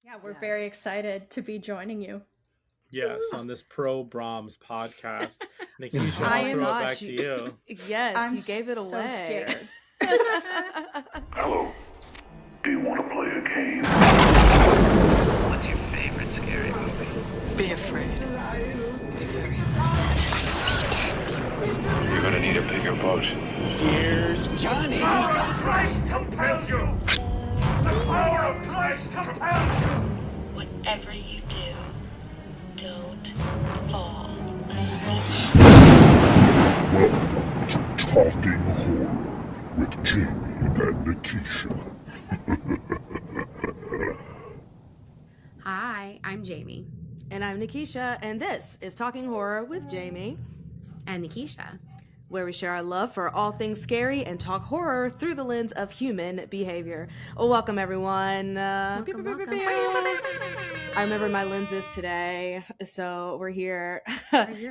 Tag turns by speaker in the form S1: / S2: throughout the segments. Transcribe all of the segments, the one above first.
S1: Yeah, we're very excited to be joining you.
S2: Yes, on this pro-Brahms podcast. Nikisha, I'll throw it back to you.
S3: Yes, you gave it away.
S1: I'm so scared.
S4: Hello. Do you want to play a game?
S5: What's your favorite scary movie?
S6: Be afraid.
S5: Be very afraid.
S6: I see dead people.
S4: You're gonna need a bigger boat.
S5: Here's Johnny.
S4: The power of Christ compels you! The power of Christ compels you!
S7: Whatever you do, don't fall asleep.
S8: Welcome to Talking Horror with Jamie and Nikisha.
S9: Hi, I'm Jamie.
S3: And I'm Nikisha, and this is Talking Horror with Jamie
S9: And Nikisha.
S3: where we share our love for all things scary and talk horror through the lens of human behavior. Well, welcome, everyone.
S9: Welcome.
S3: I remember my lenses today, so we're here,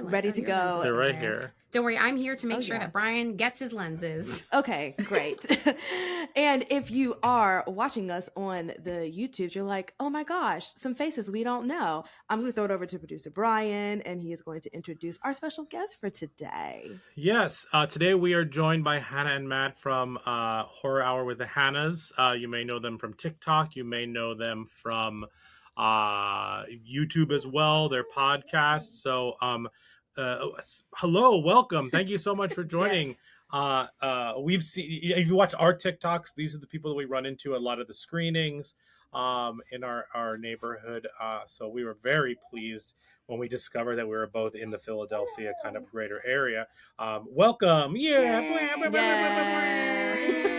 S3: ready to go.
S2: They're right here.
S9: Don't worry, I'm here to make sure that Brian gets his lenses.
S3: Okay, great. And if you are watching us on the YouTube, you're like, oh my gosh, some faces we don't know. I'm going to throw it over to producer Brian, and he is going to introduce our special guest for today.
S2: Yes, today we are joined by Hanna and Matt from Horror Hour with the Hannas. You may know them from TikTok. You may know them from YouTube as well, their podcast. So hello, welcome. Thank you so much for joining.
S3: Yes.
S2: We've seen, if you watch our TikToks, these are the people that we run into at a lot of the screenings in our neighborhood. So we were very pleased when we discovered that we were both in the Philadelphia kind of greater area. Welcome. Yeah.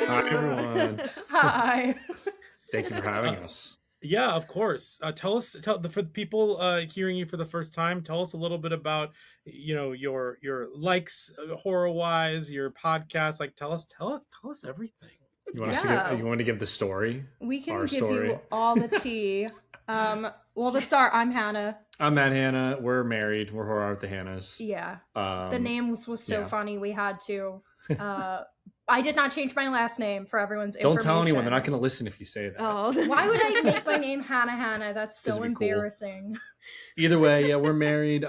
S10: Hi, everyone.
S1: Hi.
S10: Thank you for having us.
S2: Yeah, of course. Tell for the people hearing you for the first time, tell us a little bit about, your likes horror wise, your podcast. Like, tell us everything.
S10: You want us you want to give the story?
S1: We can
S10: Our
S1: give
S10: story.
S1: you all the tea. Well, to start, I'm Hanna.
S10: I'm Matt. Hanna. We're married. We're Horror Hour with the Hannas.
S1: Yeah. The names was so
S10: yeah.
S1: funny. We had to. I did not change my last name for everyone's
S10: Don't
S1: information.
S10: tell anyone. They're not going to listen if you say that.
S3: Oh,
S1: Why would I make my name Hanna? That's so
S10: It'd be cool.
S1: embarrassing.
S10: Either way, yeah, we're married.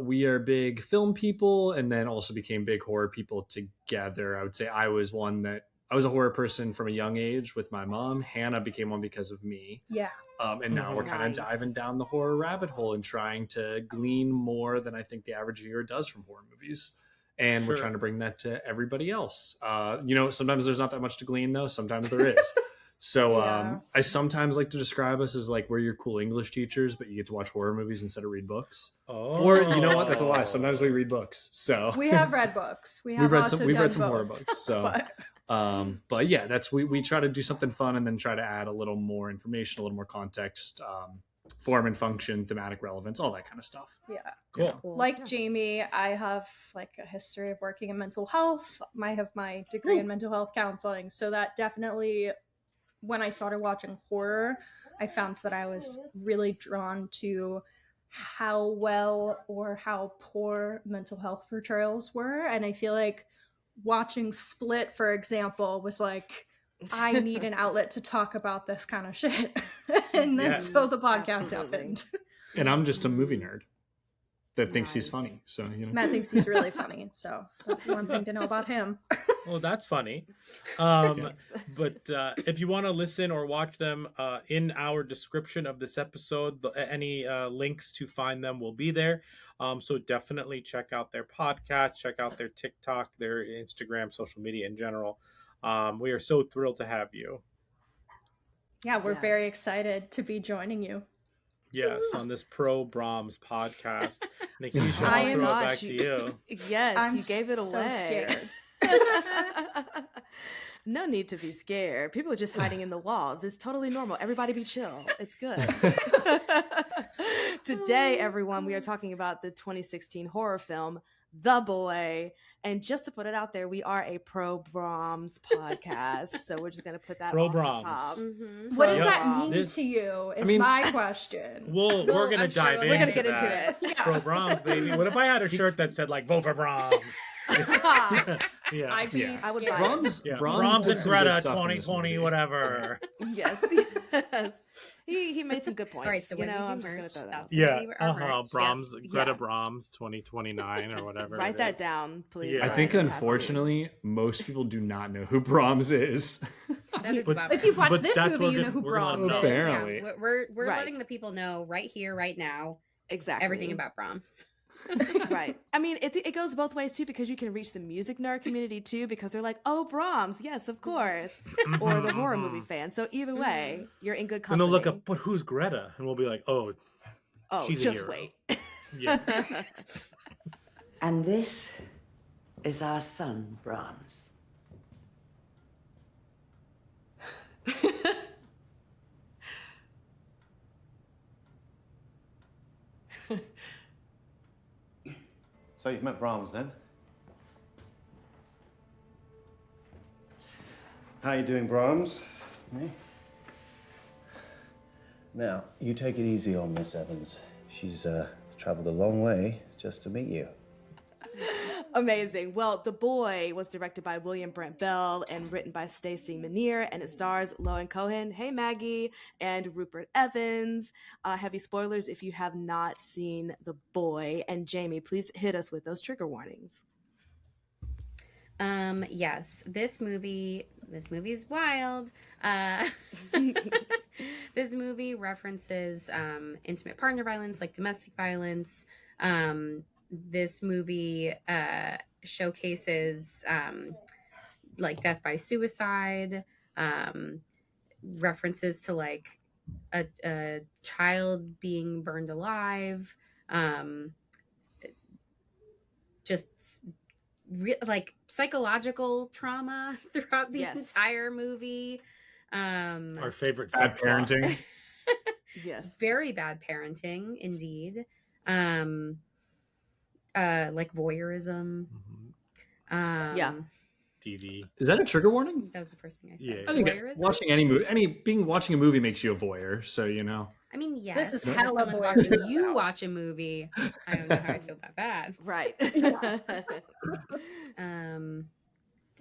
S10: We are big film people, and then also became big horror people together. I would say I was a horror person from a young age with my mom. Hanna became one because of me.
S1: Yeah.
S10: And now we're kind of diving down the horror rabbit hole and trying to glean more than I think the average viewer does from horror movies. And we're trying to bring that to everybody else. Sometimes there's not that much to glean, though. Sometimes there is. So I sometimes like to describe us as like we're your cool English teachers, but you get to watch horror movies instead of read books. Oh. Or you know what? That's a lie. Sometimes we read books. So
S1: we have read books. We've read some
S10: horror books. So, but yeah, we try to do something fun and then try to add a little more information, a little more context. Form and function, thematic relevance, all that kind of stuff.
S1: Yeah.
S2: Cool.
S1: Like Jamie, I have like a history of working in mental health. I have my degree in mental health counseling. So that definitely, when I started watching horror, I found that I was really drawn to how well or how poor mental health portrayals were. And I feel like watching Split, for example, was like, I need an outlet to talk about this kind of shit. And then so the podcast happened.
S10: And I'm just a movie nerd that thinks he's funny. So,
S1: Matt thinks he's really funny. So that's one thing to know about him.
S2: Well, that's funny. But if you want to listen or watch them, in our description of this episode, any links to find them will be there. So definitely check out their podcast, check out their TikTok, their Instagram, social media in general. We are so thrilled to have you.
S1: Yeah, we're very excited to be joining you.
S2: Yes, on this pro-Brahms podcast. Nikisha, I'll throw it back to you.
S3: Yes, you gave it away.
S1: So scared.
S3: No need to be scared. People are just hiding in the walls. It's totally normal. Everybody be chill. It's good. Today, everyone, we are talking about the 2016 horror film, The Boy. And just to put it out there, we are a pro-Brahms podcast. So we're just going to put that on the top.
S1: Mm-hmm. What does that mean to you is my question.
S2: We're going to dive into
S3: We're going to get into it.
S1: Yeah.
S2: Pro-Brahms, baby. What if I had a shirt that said, like, vote for Brahms?
S1: I'd be
S3: I would
S1: scared.
S3: buy it.
S2: Brahms and Greta 2020, whatever.
S3: Yes. he made some good points.
S9: All right, so when
S3: I'm
S9: we
S3: just
S9: do
S3: gonna
S9: merch,
S3: throw that.
S9: that's
S3: out.
S9: when we our merch.
S2: Brahms,
S9: Yes.
S2: Greta Brahms 2029 or whatever.
S3: Write
S2: it
S3: that
S2: is.
S3: down, please.
S2: Yeah.
S10: I think,
S3: Brian, you have to.
S10: unfortunately, most people do not know who Brahms is.
S9: That is
S2: But-
S9: about
S1: If you've watched
S2: But
S1: this
S2: that's
S1: movie,
S2: what
S1: you know who
S2: we're gonna
S1: Brahms is.
S2: know.
S10: Apparently.
S9: Yeah, we're
S3: Right.
S9: letting the people know right here, right now,
S3: Exactly
S9: everything about Brahms.
S3: Right. I mean, it goes both ways too, because you can reach the music nerd community too, because they're like, oh, Brahms, yes, of course, or the horror movie fan. So either way, you're in good
S2: And
S3: company.
S2: they'll look up, but who's Greta? And we'll be like, oh, she's a
S3: just
S2: hero.
S3: wait.
S2: Yeah.
S11: And this is our son, Brahms.
S12: So you've met Brahms then? How you doing, Brahms? Me? Now, you take it easy on Miss Evans. She's traveled a long way just to meet you.
S3: Amazing. Well, The Boy was directed by William Brent Bell and written by Stacey Manier, and it stars Lohan Cohen, hey Maggie, and Rupert Evans. Heavy spoilers if you have not seen The Boy. And Jamie, please hit us with those trigger warnings.
S9: Yes, this movie is wild. This movie references intimate partner violence, like domestic violence. This movie showcases like death by suicide, references to like a child being burned alive, like psychological trauma throughout the entire movie.
S2: Our favorite
S10: Bad parenting.
S3: Yes.
S9: Very bad parenting, indeed. Like voyeurism.
S3: Yeah.
S2: TV.
S10: Is that a trigger warning?
S9: That was the first thing I said.
S2: Yeah.
S10: I think
S9: Voyeurism?
S10: watching any movie, watching a movie makes you a voyeur. So
S9: I mean, yes.
S1: This is
S9: if
S1: hella
S9: someone's
S1: voyeur.
S9: watching you watch a movie, I don't know how I feel that bad.
S3: Right.
S9: Did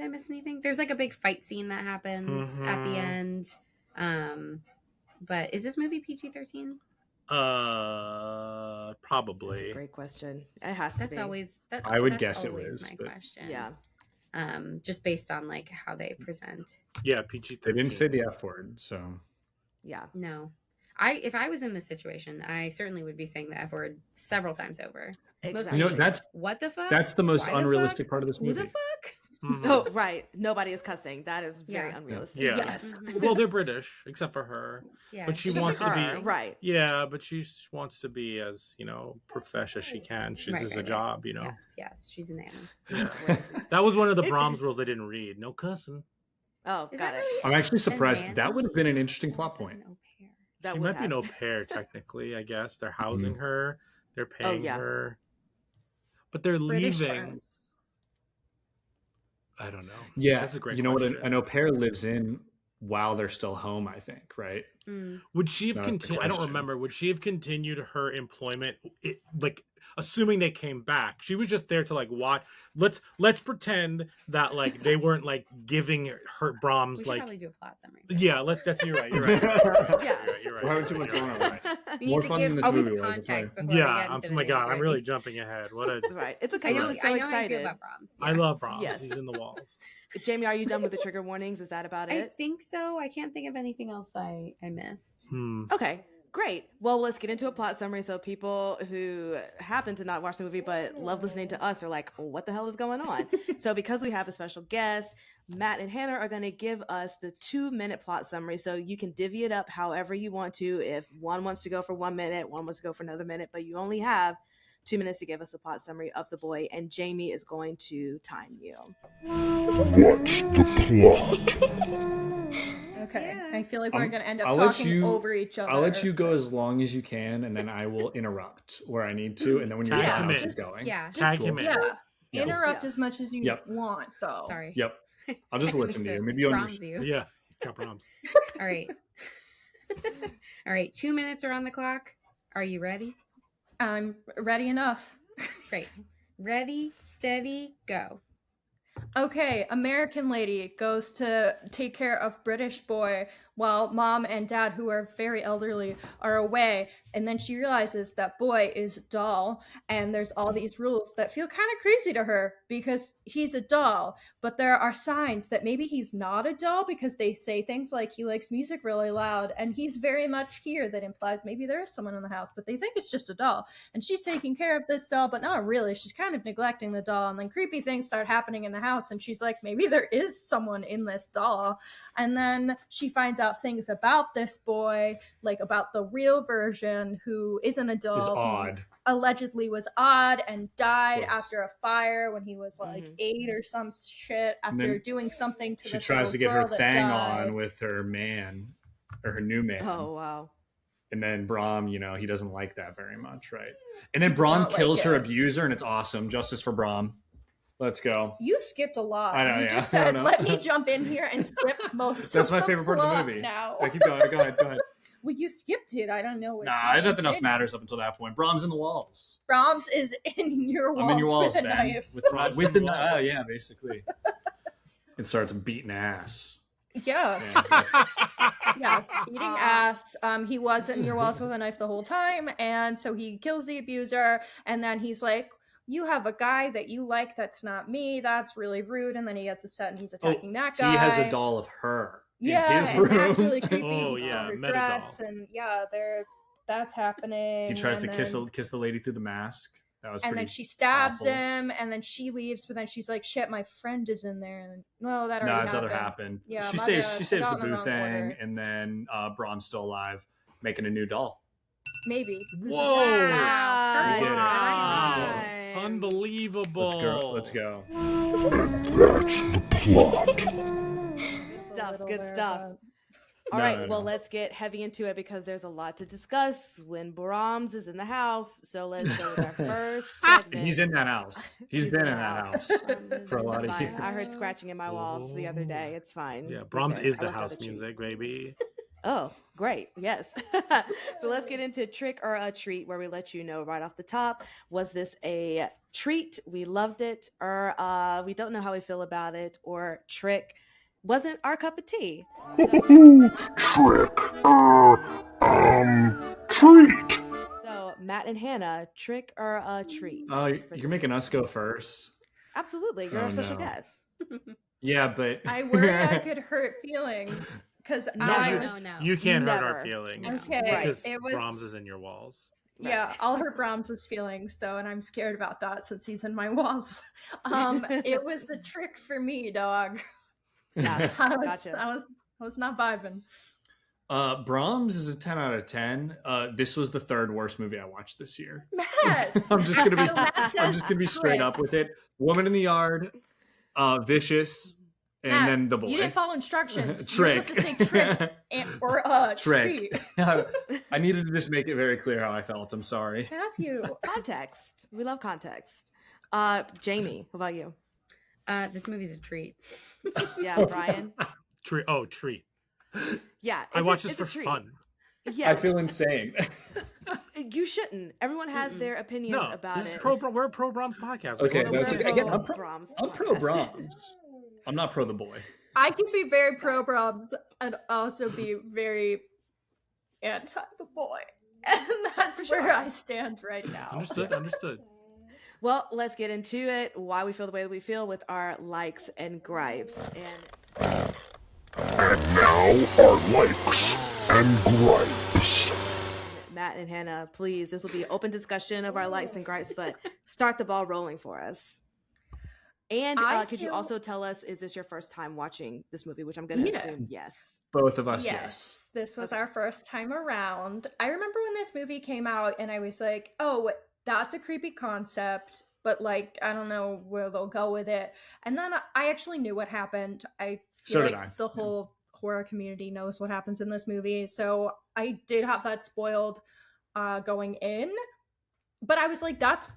S9: I miss anything? There's like a big fight scene that happens at the end. But is this movie PG-13?
S2: Probably.
S3: That's a great question. It has to
S9: That's
S3: be.
S9: always that.
S10: I would
S9: that's
S10: guess it
S9: always
S10: was,
S9: my
S10: but-
S9: question.
S3: Yeah.
S9: Just based on like how they present.
S2: Yeah, PG-13.
S10: They didn't say the F word, so
S3: Yeah.
S9: No, if I was in this situation, I certainly would be saying the F word several times over.
S3: Exactly.
S10: you know that's
S9: What the fuck?
S10: that's the most
S9: Why the
S10: unrealistic
S9: fuck?
S10: part of this
S9: Who
S10: movie.
S9: the fuck?
S2: Mhm.
S3: Oh, right. Nobody is cussing. That is very
S9: Yeah.
S3: unrealistic.
S2: Yeah.
S3: Yes.
S2: Well, they're British, except for her.
S9: Yeah,
S2: But she
S9: except
S2: wants
S9: for
S2: to be
S9: her.
S3: Right.
S2: Yeah, but she wants to be as profesh as she can. She's
S9: Right,
S2: just
S9: right,
S2: a job, you know.
S9: Yes, she's an animal.
S2: Yeah. That was one of the Brahms rules they didn't read. No cussing.
S3: Oh,
S9: Is
S3: got
S9: that
S3: it.
S9: really-
S10: I'm actually surprised.
S9: An
S10: That would have been an interesting
S9: animal?
S10: plot
S9: Is that
S10: point.
S9: an au pair?
S3: That
S2: She
S3: would
S2: might be an au
S3: have.
S2: pair, technically, I guess. They're housing her. They're paying
S3: yeah.
S2: her. But they're
S1: British
S2: leaving.
S1: terms.
S2: I don't know.
S10: Yeah,
S2: That's a great
S10: you know
S2: question.
S10: what an au pair lives in while they're still home. I think, right?
S9: Mm.
S2: Would she have
S10: That's the
S2: continued? I don't
S10: question.
S2: remember. Would she have continued her employment? Like, assuming they came back, she was just there to like watch. Let's pretend that like they weren't like giving her
S9: We
S2: Brahms
S9: should
S2: like.
S9: probably do a plot summary.
S2: Yeah, you're right. You're right.
S3: Yeah.
S2: You're right.
S10: We're having too much fun over it.
S9: We
S10: More
S9: need to
S10: fun
S9: give
S10: than this
S9: some
S10: movie was, I'll tell
S9: context
S10: you.
S9: before we
S2: Yeah,
S9: get into
S2: oh
S9: the
S2: my god, I'm really
S9: nitty-gritty.
S2: jumping ahead. What a
S3: Right. It's okay.
S9: I know,
S3: We're just so
S9: I know how you
S3: excited.
S9: feel about Brahms.
S2: I
S9: Yeah.
S2: love Brahms.
S3: Yes.
S2: He's in the walls.
S3: Jamie, are you done with the trigger warnings? Is that about
S9: I
S3: it?
S9: think so. I can't think of anything else I missed.
S3: Okay, great. Well, let's get into a plot summary so people who happen to not watch the movie but love listening to us are like, what the hell is going on? So because we have a special guest, Matt and Hannah are going to give us the 2-minute plot summary. So you can divvy it up however you want to. If one wants to go for 1 minute, one wants to go for another minute, but you only have 2 minutes to give us the plot summary of The Boy, and Jamie is going to time you.
S8: What's the plot?
S1: Okay. I feel like we're going to end up
S10: I'll let
S1: talking
S10: you-
S1: over each other.
S10: I'll let you go as long as you can, and then I will interrupt where I need to, and then when you're
S2: Tag
S10: done,
S2: him
S10: I'll
S2: in.
S10: keep going.
S9: Yeah.
S2: Tag him in.
S1: Yeah.
S10: Yeah.
S1: Interrupt as much as you
S10: Yep.
S1: want, though.
S9: Sorry.
S10: Yep. I'll just listen to you. Maybe you'll
S9: Brahms
S10: understand.
S9: you.
S2: Yeah, got Brahms.
S9: All right. All right. 2 minutes are on the clock. Are you ready?
S1: I'm ready enough.
S9: Great. Ready, steady, go.
S1: Okay, American lady goes to take care of British boy while mom and dad, who are very elderly, are away. And then she realizes that boy is a doll, and there's all these rules that feel kind of crazy to her because he's a doll. But there are signs that maybe he's not a doll, because they say things like he likes music really loud, and he's very much here, that implies maybe there is someone in the house, but they think it's just a doll. And she's taking care of this doll, but not really. She's kind of neglecting the doll, and then creepy things start happening in the house, and she's like, maybe there is someone in this doll. And then she finds out things about this boy, like about the real version, who isn't a doll,
S10: Is odd.
S1: Allegedly was odd and died after a fire when he was like 8 or some shit, after doing something to
S10: she
S1: this
S10: tries to get
S1: little
S10: her
S1: girl that
S10: thing
S1: died.
S10: on with her man, or her new man.
S3: Oh, wow.
S10: And then Brahm, you know, he doesn't like that very much, right? And then Brahm kills her abuser, and it's awesome. Justice for Brahm. Let's go.
S1: You skipped a lot.
S10: I know,
S1: You
S10: yeah.
S1: just said, let me jump in here and skip most
S10: That's
S1: of
S10: my
S1: the
S10: favorite part of the
S1: plot
S10: movie.
S1: now.
S10: Yeah, keep going. Go ahead.
S1: Well, you skipped it. I don't know what.
S10: Nah, nothing else matters up until that point. Brahms in the walls.
S1: Brahms is in your walls,
S10: I'm in your walls,
S1: with a
S10: Ben.
S1: knife.
S10: With the knife. Oh, yeah, basically. It starts beating ass.
S1: Yeah. Yeah, it's beating ass. He was in your walls with a knife the whole time, and so he kills the abuser, and then he's like, you have a guy that you like that's not me, that's really rude, and then he gets upset and he's attacking that guy.
S10: He has a doll of her in his
S1: and
S10: room.
S1: that's really creepy.
S2: Oh,
S1: He's
S2: yeah,
S1: in her
S2: meta
S1: dress,
S2: doll.
S1: and that's happening.
S10: He tries to
S1: and
S10: kiss
S1: then-
S10: the lady through the mask. That was
S1: and
S10: pretty
S1: then she stabs
S10: awful.
S1: him, and then she leaves, but then she's like, shit, my friend is in there. And no, that
S10: No,
S1: already
S10: it's
S1: happened.
S10: other happened.
S1: Yeah,
S10: she
S1: my
S10: saves
S1: bad.
S10: she
S1: I
S10: saves
S1: got
S10: the
S1: in
S10: boo
S1: wrong
S10: thing,
S1: order.
S10: and then Brahm's still alive, making a new doll.
S1: Maybe.
S2: Whoa!
S1: Wow.
S10: We did it.
S2: Wow. Unbelievable.
S10: Let's go.
S8: That's the plot.
S3: Good stuff. All right, well, let's get heavy into it because there's a lot to discuss when Brahms is in the house. So let's go with our first segment.
S10: He's in that house. He's been in that house for a lot
S3: It's
S10: of
S3: fine.
S10: years.
S3: I heard scratching in my walls the other day. It's fine.
S2: Yeah,
S3: He's
S2: Brahms
S3: there.
S2: is
S3: I
S2: the
S3: left out
S2: house
S3: a treat.
S2: music, baby.
S3: Oh, great. Yes. So let's get into trick or a treat, where we let you know right off the top, was this a treat? We loved it, or we don't know how we feel about it, or trick wasn't our cup of tea.
S8: Trick. Treat.
S3: So Matt and Hannah, trick or a treat?
S10: Oh,
S3: for
S10: you're
S3: this
S10: making
S3: one?
S10: us go first.
S3: Absolutely. You're
S10: Oh,
S3: our special
S10: no.
S3: guest.
S10: Yeah, but
S1: I worry I could hurt feelings because
S9: No.
S2: You can't hurt our
S3: Never.
S2: feelings.
S1: Okay,
S2: Because
S1: it was-
S2: Brahms is in your walls.
S1: Yeah, I'll hurt Brahms's feelings though, and I'm scared about that since he's in my walls. It was the trick for me, dog.
S3: Yeah, gotcha.
S1: I was not vibing.
S10: Brahms is a 10 out of 10. This was the third worst movie I watched this year.
S1: Matt,
S10: I'm just gonna be
S1: So Matt
S10: I'm
S1: says
S10: just gonna be straight
S1: trick.
S10: up with it. Woman in the Yard, Vicious, and
S1: Matt,
S10: then the boy.
S1: you didn't follow instructions.
S10: Trick.
S1: You're supposed to say trick or
S10: Trick.
S1: treat.
S10: I needed to just make it very clear how I felt. I'm sorry.
S1: Matthew.
S3: Context. We love context. Jamie, what about you?
S9: This movie's a treat.
S3: Yeah, Brian.
S2: Treat.
S3: Yeah,
S2: I watch this
S3: it's a
S2: for
S3: treat.
S2: fun.
S3: Yes.
S10: I feel insane.
S3: You shouldn't. Everyone has their opinions
S2: No,
S3: about
S2: this
S3: it.
S2: is we're a pro Brahms podcast.
S10: Okay,
S3: We're
S10: that's
S3: a
S10: okay. Again,
S3: pro-Brahms
S10: I'm pro
S3: podcast.
S10: Brahms. I'm not pro the boy.
S1: I can be very pro Brahms and also be very anti the boy. And that's where I stand right now.
S2: Understood.
S3: Well, let's get into it. Why we feel the way that we feel with our likes and gripes. And
S8: Now our likes and gripes.
S3: Matt and Hannah, please, this will be open discussion of our likes and gripes, but start the ball rolling for us. And could you also tell us, is this your first time watching this movie? Which I'm going to assume yes.
S10: Both of us,
S1: Yes. This was our first time around. I remember when this movie came out and I was like, oh, that's a creepy concept, but like, I don't know where they'll go with it. And then I actually knew what happened. I feel
S10: So did
S1: like
S10: I.
S1: the whole horror community knows what happens in this movie. So I did have that spoiled going in, but I was like, that's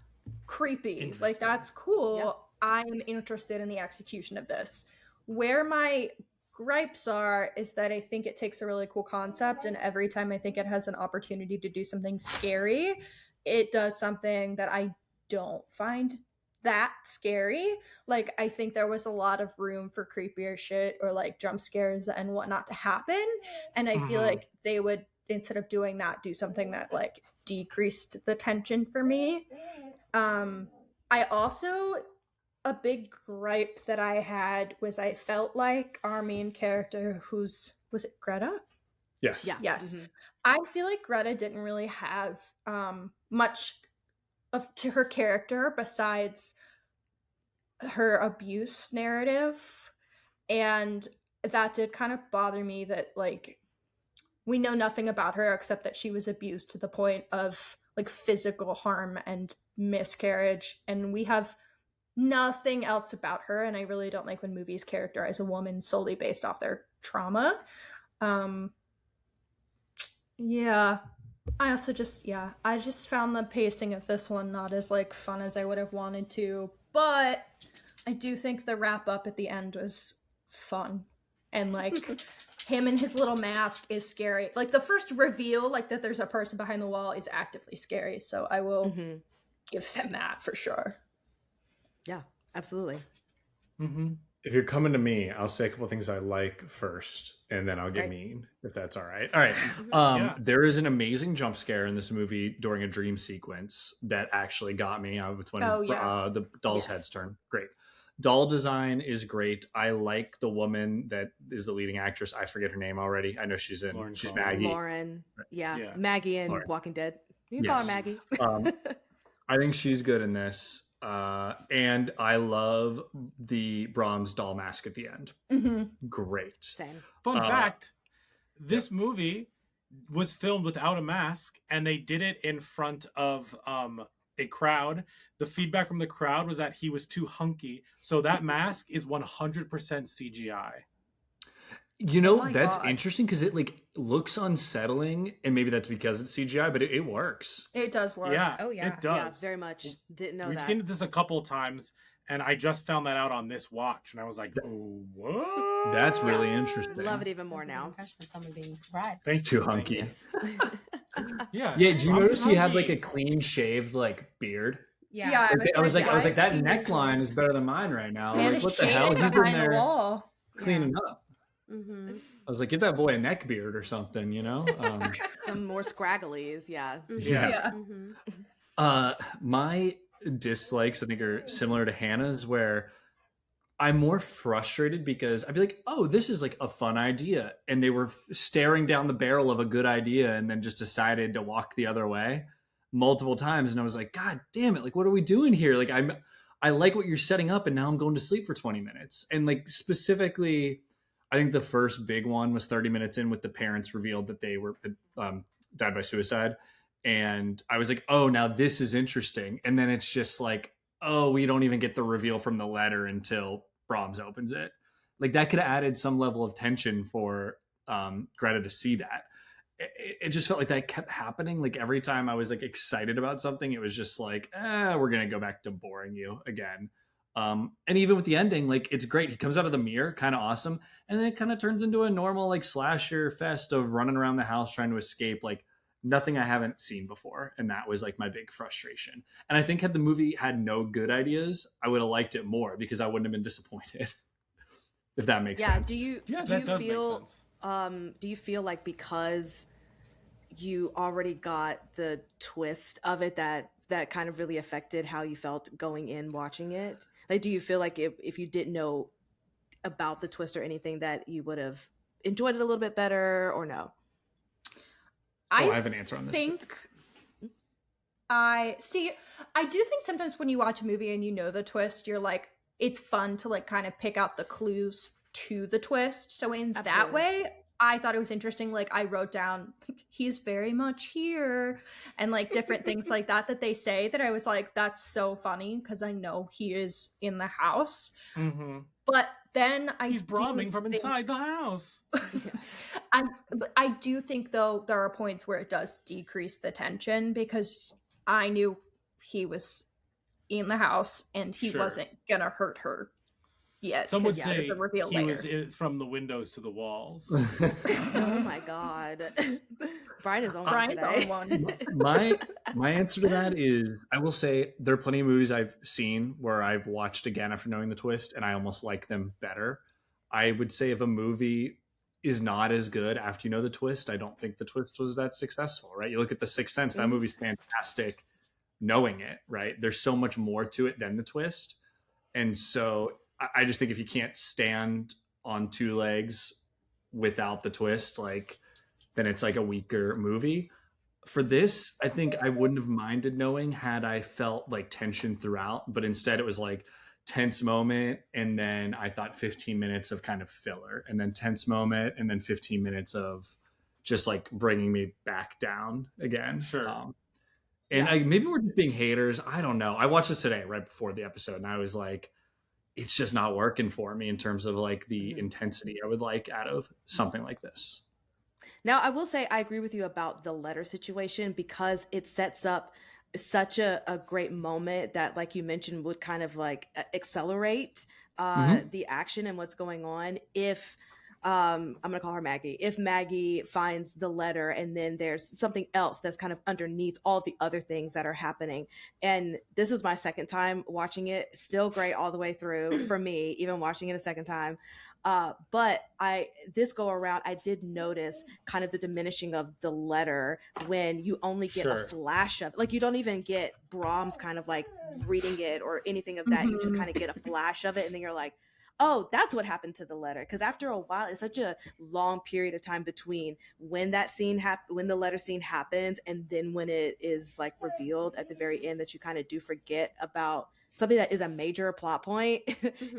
S1: creepy. Like, that's cool.
S3: Yep.
S1: I'm interested in the execution of this. Where my gripes are is that I think it takes a really cool concept, and every time I think it has an opportunity to do something scary, it does something that I don't find that scary. Like, I think there was a lot of room for creepier shit or like jump scares and whatnot to happen. And I feel like they would, instead of doing that, do something that like decreased the tension for me. I also, a big gripe that I had was I felt like our main character, was it Greta?
S10: Yes.
S3: Yeah.
S1: Yes. I feel like Greta didn't really have much to her character besides her abuse narrative. And that did kind of bother me, that like we know nothing about her except that she was abused to the point of like physical harm and miscarriage, and we have nothing else about her. And I really don't like when movies characterize a woman solely based off their trauma. I just found the pacing of this one not as like fun as I would have wanted to, but I do think the wrap up at the end was fun. And like him and his little mask is scary. Like the first reveal, like that there's a person behind the wall, is actively scary. So I will give them that for sure.
S3: Yeah, absolutely.
S10: If you're coming to me, I'll say a couple things I like first, and then I'll get mean, if that's all right. All right. There is an amazing jump scare in this movie during a dream sequence that actually got me. It's when the doll's heads turn. Great. Doll design is great. I like the woman that is the leading actress. I forget her name already. I know she's Maggie.
S3: Lauren. Yeah. Maggie in
S10: Lauren.
S3: Walking Dead. You can call her Maggie.
S10: I think she's good in this. And I love the Brahms doll mask at the end. Great.
S3: Same.
S2: Fun fact, this movie was filmed without a mask, and they did it in front of a crowd. The feedback from the crowd was that he was too hunky. So that mask is 100% CGI.
S10: You know, that's interesting because it like looks unsettling, and maybe that's because it's CGI, but it works.
S1: It does work.
S2: Yeah.
S9: Oh yeah.
S2: It does.
S3: Yeah, very much. Didn't know
S2: We've
S3: that.
S2: seen this a couple of times, and I just found that out on this watch, and I was like, oh, what?
S10: That's really interesting.
S3: Love it even more now.
S9: Someone being surprised.
S10: Thanks to Hunky.
S2: Yeah.
S10: Did you notice he had like a clean shaved like beard?
S9: Yeah.
S10: I was like, that neckline is better than mine right now.
S1: Man,
S10: Like, what the hell? He's in
S1: behind the
S10: there
S1: wall.
S10: cleaning up. I was like, give that boy a neck beard or something, you know?
S3: Some more scragglies, yeah.
S10: My dislikes, I think, are similar to Hannah's, where I'm more frustrated because I'd be like, oh, this is like a fun idea. And they were staring down the barrel of a good idea and then just decided to walk the other way multiple times. And I was like, God damn it. Like, what are we doing here? Like, I like what you're setting up, and now I'm going to sleep for 20 minutes. And like, specifically, I think the first big one was 30 minutes in, with the parents revealed that they were died by suicide. And I was like, oh, now this is interesting. And then it's just like, oh, we don't even get the reveal from the letter until Brahms opens it. Like, that could have added some level of tension for Greta to see that. It just felt like that kept happening. Like, every time I was like excited about something, it was just like, we're going to go back to boring you again. And even with the ending, like, it's great. He comes out of the mirror, kind of awesome. And then it kind of turns into a normal like slasher fest of running around the house trying to escape, like nothing I haven't seen before. And that was like my big frustration. And I think had the movie had no good ideas, I would have liked it more because I wouldn't have been disappointed. If that makes sense.
S3: Do you feel like because you already got the twist of it that kind of really affected how you felt going in watching it? Like, do you feel like if you didn't know about the twist or anything, that you would have enjoyed it a little bit better, or no?
S10: I have an answer on this.
S1: I do think sometimes when you watch a movie and you know the twist, you're like, it's fun to like kind of pick out the clues to the twist. So in that way, I thought it was interesting. Like, I wrote down, like, he's very much here, and like different things like that they say, that I was like, that's so funny because I know he is in the house. But then
S2: he's Brahming from inside the house.
S1: I do think, though, there are points where it does decrease the tension because I knew he was in the house and he wasn't gonna hurt her. yet.
S2: Some would
S1: 'cause
S2: say
S1: there's a reveal
S2: he was
S1: later.
S2: from the windows to the walls.
S3: Oh my god. Brian is on one
S1: Brian's
S3: today.
S1: on one.
S10: My answer to that is, I will say there are plenty of movies I've seen where I've watched again after knowing the twist and I almost like them better. I would say if a movie is not as good after you know the twist, I don't think the twist was that successful, right? You look at The Sixth Sense, that movie's fantastic knowing it, right? There's so much more to it than the twist. And so I just think if you can't stand on two legs without the twist, like, then it's like a weaker movie. For this, I think I wouldn't have minded knowing had I felt like tension throughout, but instead it was like tense moment, and then I thought 15 minutes of kind of filler, and then tense moment, and then 15 minutes of just like bringing me back down again.
S2: Sure.
S10: Maybe we're just being haters. I don't know. I watched this today right before the episode, and I was like, it's just not working for me in terms of like the intensity I would like out of something like this.
S3: Now, I will say I agree with you about the letter situation because it sets up such a great moment that, like you mentioned, would kind of like accelerate the action and what's going on. If I'm going to call her Maggie. If Maggie finds the letter and then there's something else that's kind of underneath all the other things that are happening. And this was my second time watching it. Still great all the way through for me, even watching it a second time. But this go around, I did notice kind of the diminishing of the letter when you only get a flash of, like, you don't even get Brahms kind of like reading it or anything of that. You just kind of get a flash of it. And then you're like, oh, that's what happened to the letter. Because after a while, it's such a long period of time between when that scene when the letter scene happens and then when it is like revealed at the very end, that you kind of do forget about something that is a major plot point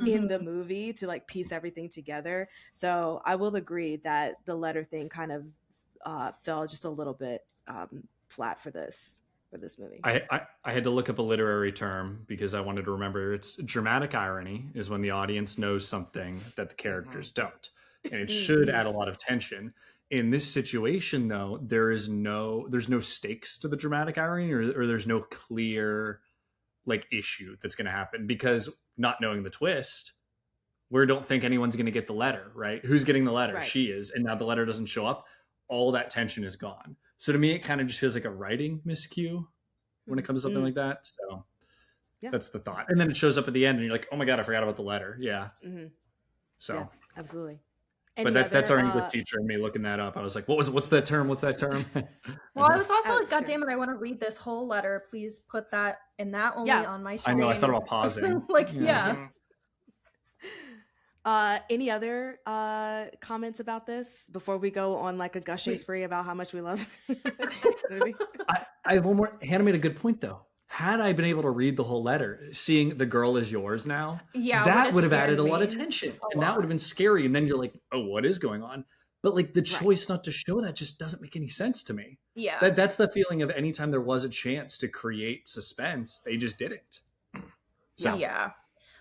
S3: in the movie to like piece everything together. So I will agree that the letter thing kind of fell just a little bit flat for this movie.
S10: I had to look up a literary term because I wanted to remember. It's dramatic irony is when the audience knows something that the characters don't. And it should add a lot of tension. In this situation, though, there's no stakes to the dramatic irony, or there's no clear like issue that's going to happen, because not knowing the twist, we don't think anyone's going to get the letter, right? Who's getting the letter? Right. She is. And now the letter doesn't show up. All that tension is gone. So to me, it kind of just feels like a writing miscue when it comes to something like that. So that's the thought. And then it shows up at the end and you're like, oh my God, I forgot about the letter. Yeah. So
S3: absolutely.
S10: But that's our English teacher and me looking that up. I was like, what's that term? What's that term?
S1: Well, I was also like, God damn it, I want to read this whole letter. Please put that in that only on my screen.
S10: I know, I thought about pausing.
S3: Any other comments about this before we go on like a gushing spree about how much we love it?
S10: I have one more. Hannah made a good point though. Had I been able to read the whole letter, seeing the girl is yours now, that would have added a lot of tension, and that would have been scary. And then you're like, oh, what is going on? But like the choice not to show that just doesn't make any sense to me.
S1: Yeah,
S10: that's the feeling of anytime there was a chance to create suspense, they just didn't. So
S1: yeah,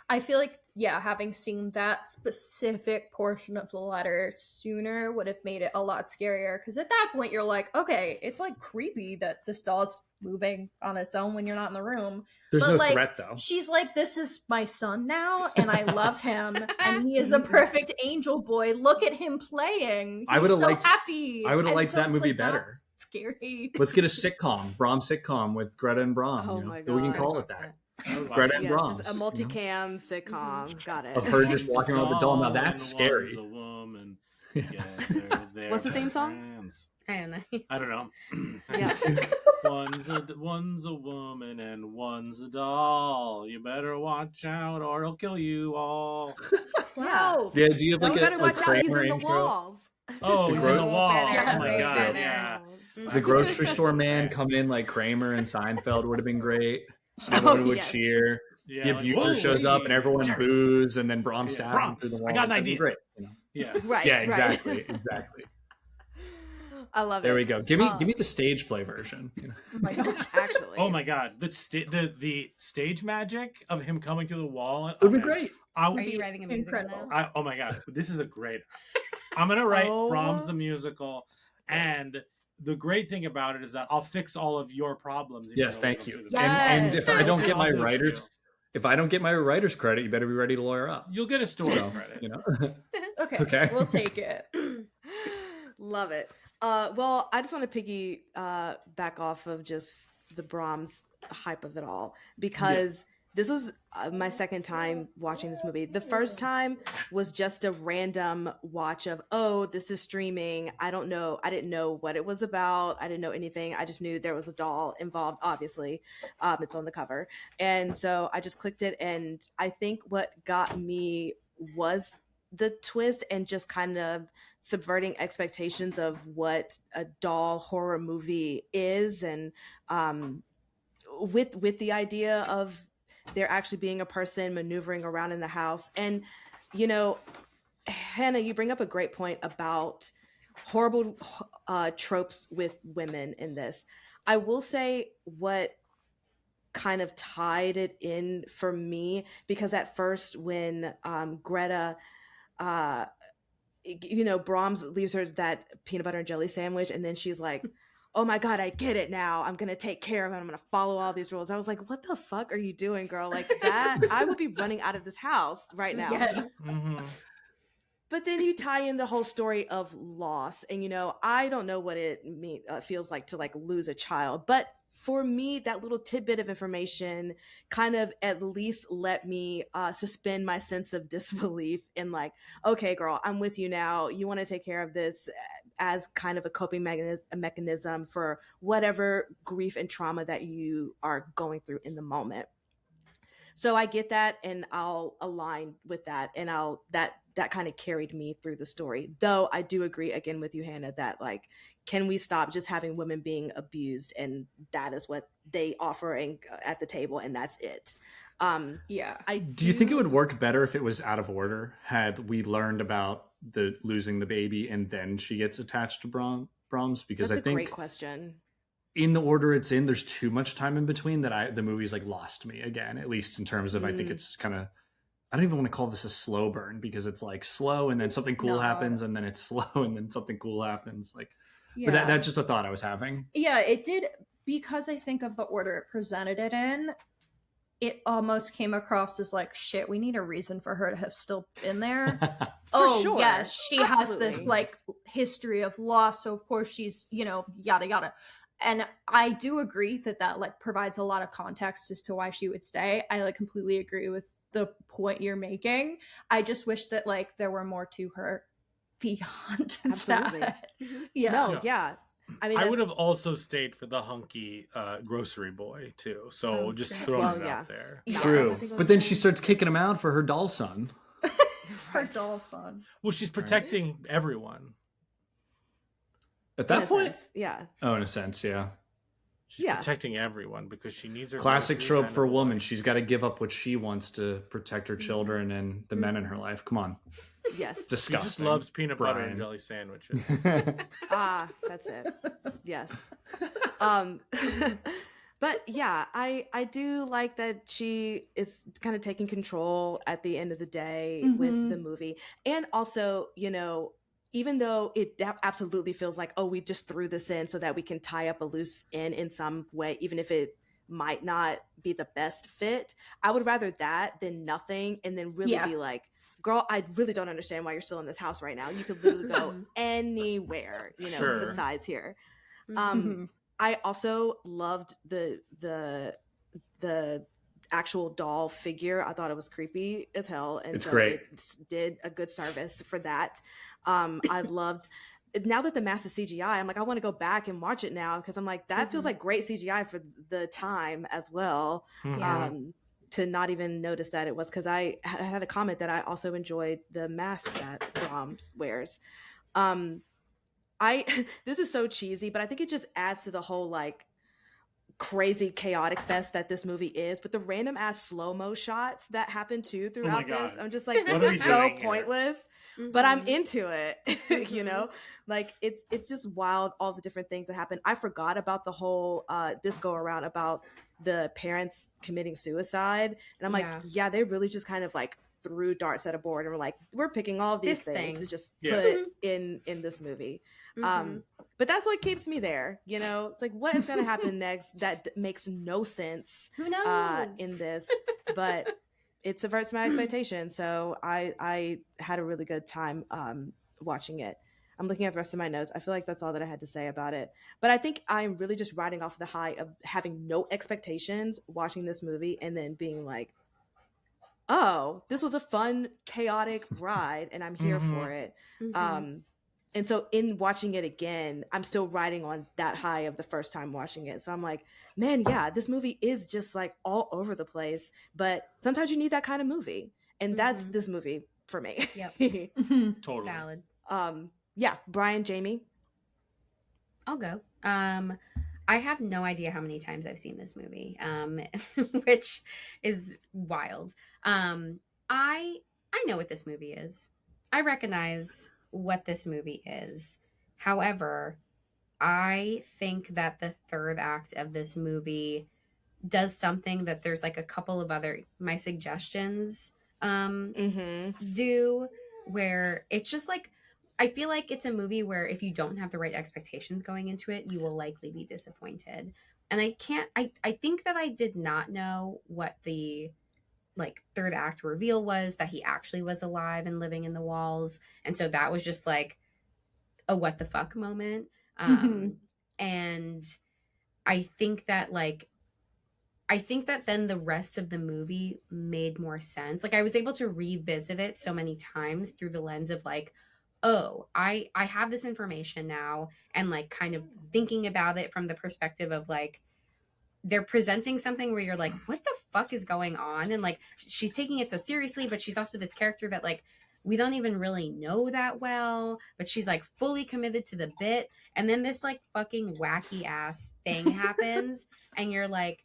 S1: I feel like having seen that specific portion of the letter sooner would have made it a lot scarier, because at that point you're like, okay, it's like creepy that this doll's moving on its own when you're not in the room.
S10: There's no
S1: like,
S10: threat though.
S1: She's like, this is my son now and I love him and he is the perfect angel boy. Look at him playing.
S10: I would have liked
S1: happy.
S10: I would have liked that movie like, better.
S1: Scary.
S10: Let's get a sitcom, Brahms sitcom with Greta and Brahm.
S3: Oh my God.
S10: We can call it that. Greta and Brahms.
S3: Just a multicam sitcom. Got it.
S10: Of her just walking around with the doll. Now that's scary.
S3: What's the theme song?
S9: I don't know.
S2: One's a woman and one's a doll. You better watch out or he'll kill you all.
S3: Wow.
S10: Yeah, do you have like
S3: better
S10: a
S3: watch out, he's
S10: Kramer
S3: in the
S10: intro?
S3: walls.
S2: Oh, he's in the wall. Oh my God, yeah.
S10: The grocery store man come in like Kramer and Seinfeld would have been great. Everyone would cheer. Yeah, the abuser shows up and everyone boos, and then Brahm stabs him through the wall.
S2: I got an idea.
S10: Great. You know?
S2: Yeah.
S3: Right.
S10: Yeah, exactly. Exactly.
S3: I love it.
S10: There we go. Give me the stage play version. You know?
S3: Oh my God, actually.
S2: Oh my God, the stage magic of him coming through the wall.
S10: It would be great.
S9: Are you writing a musical now?
S2: Oh my God, this is a great. I'm gonna write Brahms the musical, and the great thing about it is that I'll fix all of your problems.
S10: Yes, thank you. And if I don't get my writers, if I don't get my writer's credit, you better be ready to lawyer up.
S2: You'll get a story credit.
S10: You know.
S1: Okay, we'll take it.
S3: Love it. Well, I just want to piggy back off of just the Brahms hype of it all, because this was my second time watching this movie. The first time was just a random watch of, oh, this is streaming. I don't know. I didn't know what it was about. I didn't know anything. I just knew there was a doll involved, obviously. It's on the cover. And so I just clicked it. And I think what got me was the twist and just kind of subverting expectations of what a doll horror movie is. And with the idea of there actually being a person maneuvering around in the house. And, you know, Hannah, you bring up a great point about horrible tropes with women in this. I will say what kind of tied it in for me, because at first when Greta, you know, Brahms leaves her that peanut butter and jelly sandwich, and then she's like, oh my God, I get it now. I'm going to take care of it. I'm going to follow all these rules. I was like, what the fuck are you doing, girl? Like that, I would be running out of this house right now.
S1: Yes.
S3: But then you tie in the whole story of loss. And, you know, I don't know what it feels like to like lose a child. But for me, that little tidbit of information kind of at least let me suspend my sense of disbelief in like, okay, girl, I'm with you now. You want to take care of this as kind of a coping mechanism for whatever grief and trauma that you are going through in the moment. So I get that, and I'll align with that, and that kind of carried me through the story. Though I do agree again with you, Hannah, that like, can we stop just having women being abused, and that is what they offer at the table, and that's it.
S1: Yeah.
S10: Do you think it would work better if it was out of order? Had we learned about the losing the baby and then she gets attached to Brahms? Because
S3: that's
S10: I think
S3: a great question.
S10: In the order it's in, there's too much time in between that the movie's like lost me again, at least in terms of I think it's kind of, I don't even want to call this a slow burn, because it's like slow and then something cool happens, and then it's slow and then something cool happens. Like, but that's just a thought I was having.
S1: Yeah, it did, because I think of the order it presented it in. It almost came across as like, shit, we need a reason for her to have still been there.
S3: Sure.
S1: Yes, she
S3: Absolutely.
S1: has this like history of loss, so of course she's, you know, yada yada. And I do agree that like provides a lot of context as to why she would stay. I like completely agree with the point you're making. I just wish that like there were more to her beyond
S3: Absolutely.
S1: that. Yeah.
S3: No, yeah. I mean,
S2: I would have also stayed for the hunky grocery boy too. So just throwing it out there.
S10: True. But then she starts kicking him out for her doll son.
S1: Her doll son.
S2: Well, she's protecting everyone.
S10: At that point?
S3: Sense, yeah.
S10: Oh, in a sense, yeah.
S2: She's protecting everyone because she needs her.
S10: Classic trope for a woman. She's got to give up what she wants to protect her children and the men in her life. Come on.
S3: Yes.
S10: Disgusting.
S2: She just loves peanut butter
S10: Brian.
S2: and jelly sandwiches.
S3: That's it. Yes. But yeah, I do like that she is kind of taking control at the end of the day with the movie. And also, you know, even though it absolutely feels like, oh, we just threw this in so that we can tie up a loose end in some way, even if it might not be the best fit, I would rather that than nothing, and then really be like, girl, I really don't understand why you're still in this house right now. You could literally go anywhere, you know, besides here. I also loved the actual doll figure. I thought it was creepy as hell, and
S10: it's
S3: so
S10: great.
S3: It did a good service for that. I loved, now that the mask is CGI, I'm like, I want to go back and watch it now, because I'm like, that feels like great CGI for the time as well. To not even notice that it was, because I had a comment that I also enjoyed the mask that Brahms wears. This is so cheesy, but I think it just adds to the whole like crazy chaotic fest that this movie is. But the random ass slow-mo shots that happen too throughout this, I'm just like, this is so pointless, but I'm into it. You know, like it's just wild, all the different things that happen. I forgot about the whole this go around about the parents committing suicide, and I'm like, yeah, they really just kind of like threw darts at a board and were like, we're picking all these
S9: This
S3: things
S9: thing.
S3: to just
S2: Yeah.
S3: put in this movie. But that's what keeps me there. You know, it's like, what is going to happen next that makes no sense
S9: Who knows?
S3: in this, but it subverts my expectation. So I had a really good time watching it. I'm looking at the rest of my notes. I feel like that's all that I had to say about it. But I think I'm really just riding off the high of having no expectations, watching this movie, and then being like, oh, this was a fun, chaotic ride, and I'm here for it. And so in watching it again, I'm still riding on that high of the first time watching it. So I'm like, man, yeah, this movie is just like all over the place. But sometimes you need that kind of movie. And that's this movie for me.
S9: Yep.
S10: Totally.
S9: Valid.
S3: Yeah, Brian, Jamie.
S9: I'll go. I have no idea how many times I've seen this movie, which is wild. I know what this movie is. I recognize what this movie is. However, I think that the third act of this movie does something that there's like a couple of other my suggestions do, where it's just like, I feel like it's a movie where if you don't have the right expectations going into it, you will likely be disappointed. And I think that I did not know what the like third act reveal was, that he actually was alive and living in the walls. And so that was just like a what the fuck moment. And I think that then the rest of the movie made more sense. Like I was able to revisit it so many times through the lens of like, oh, I have this information now, and like kind of thinking about it from the perspective of like, they're presenting something where you're like, what the fuck is going on? And like, she's taking it so seriously, but she's also this character that like, we don't even really know that well, but she's like fully committed to the bit. And then this like fucking wacky ass thing happens. And you're like,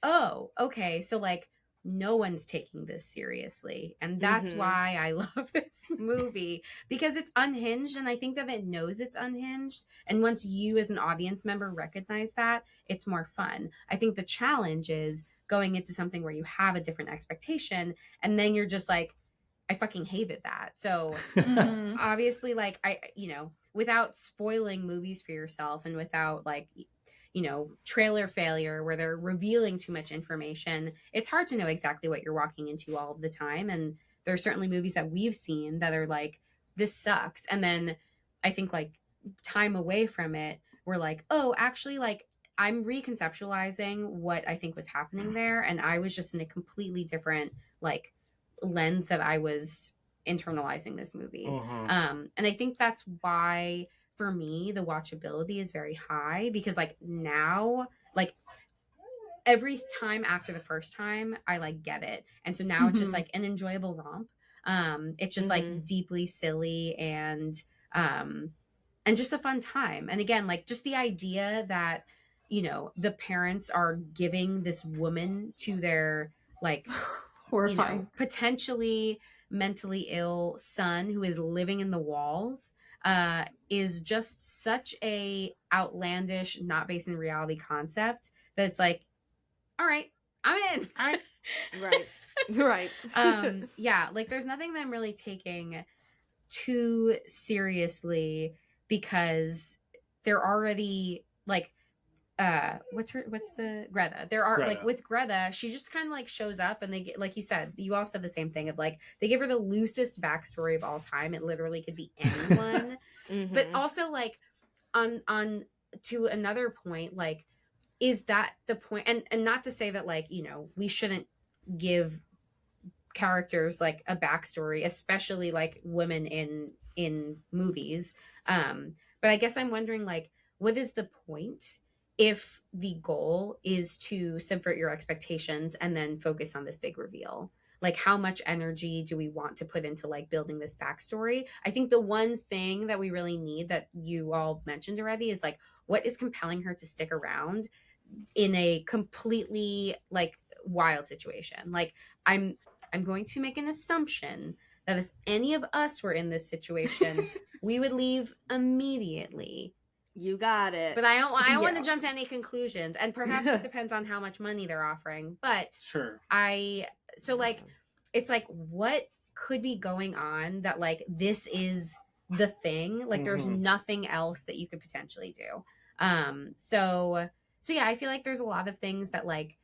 S9: oh, okay. So like, no one's taking this seriously. And that's why I love this movie, because it's unhinged. And I think that it knows it's unhinged. And once you as an audience member recognize that, it's more fun. I think the challenge is going into something where you have a different expectation. And then you're just like, I fucking hated that. So obviously, like, without spoiling movies for yourself and without like, trailer failure where they're revealing too much information, it's hard to know exactly what you're walking into all of the time. And there are certainly movies that we've seen that are like, this sucks. And then I think like time away from it, we're like, oh, actually, like I'm reconceptualizing what I think was happening there. And I was just in a completely different like lens that I was internalizing this movie. And I think that's why for me, the watchability is very high, because like now, like every time after the first time, I like get it. And so now it's just like an enjoyable romp. It's just like deeply silly and just a fun time. And again, like just the idea that, the parents are giving this woman to their like
S1: horrifying,
S9: potentially mentally ill son who is living in the walls is just such a outlandish, not based in reality concept that it's like, all right, I'm in.
S3: Right.
S9: Yeah, like there's nothing that I'm really taking too seriously, because they're already like, what's the Greta? There are like with Greta, she just kind of like shows up, and they get, like you said, you all said the same thing of like, they give her the loosest backstory of all time. It literally could be anyone. But also like on to another point, like, is that the point? And not to say that like, we shouldn't give characters like a backstory, especially like women in movies. But I guess I'm wondering like, what is the point if the goal is to subvert your expectations and then focus on this big reveal? Like, how much energy do we want to put into like building this backstory? I think the one thing that we really need, that you all mentioned already, is like, what is compelling her to stick around in a completely like wild situation? Like, I'm going to make an assumption that if any of us were in this situation, we would leave immediately.
S3: You got it.
S9: But I don't want to jump to any conclusions, and perhaps it depends on how much money they're offering. But
S10: sure.
S9: So like, it's like, what could be going on that like this is the thing? Like there's nothing else that you could potentially do. So yeah, I feel like there's a lot of things that like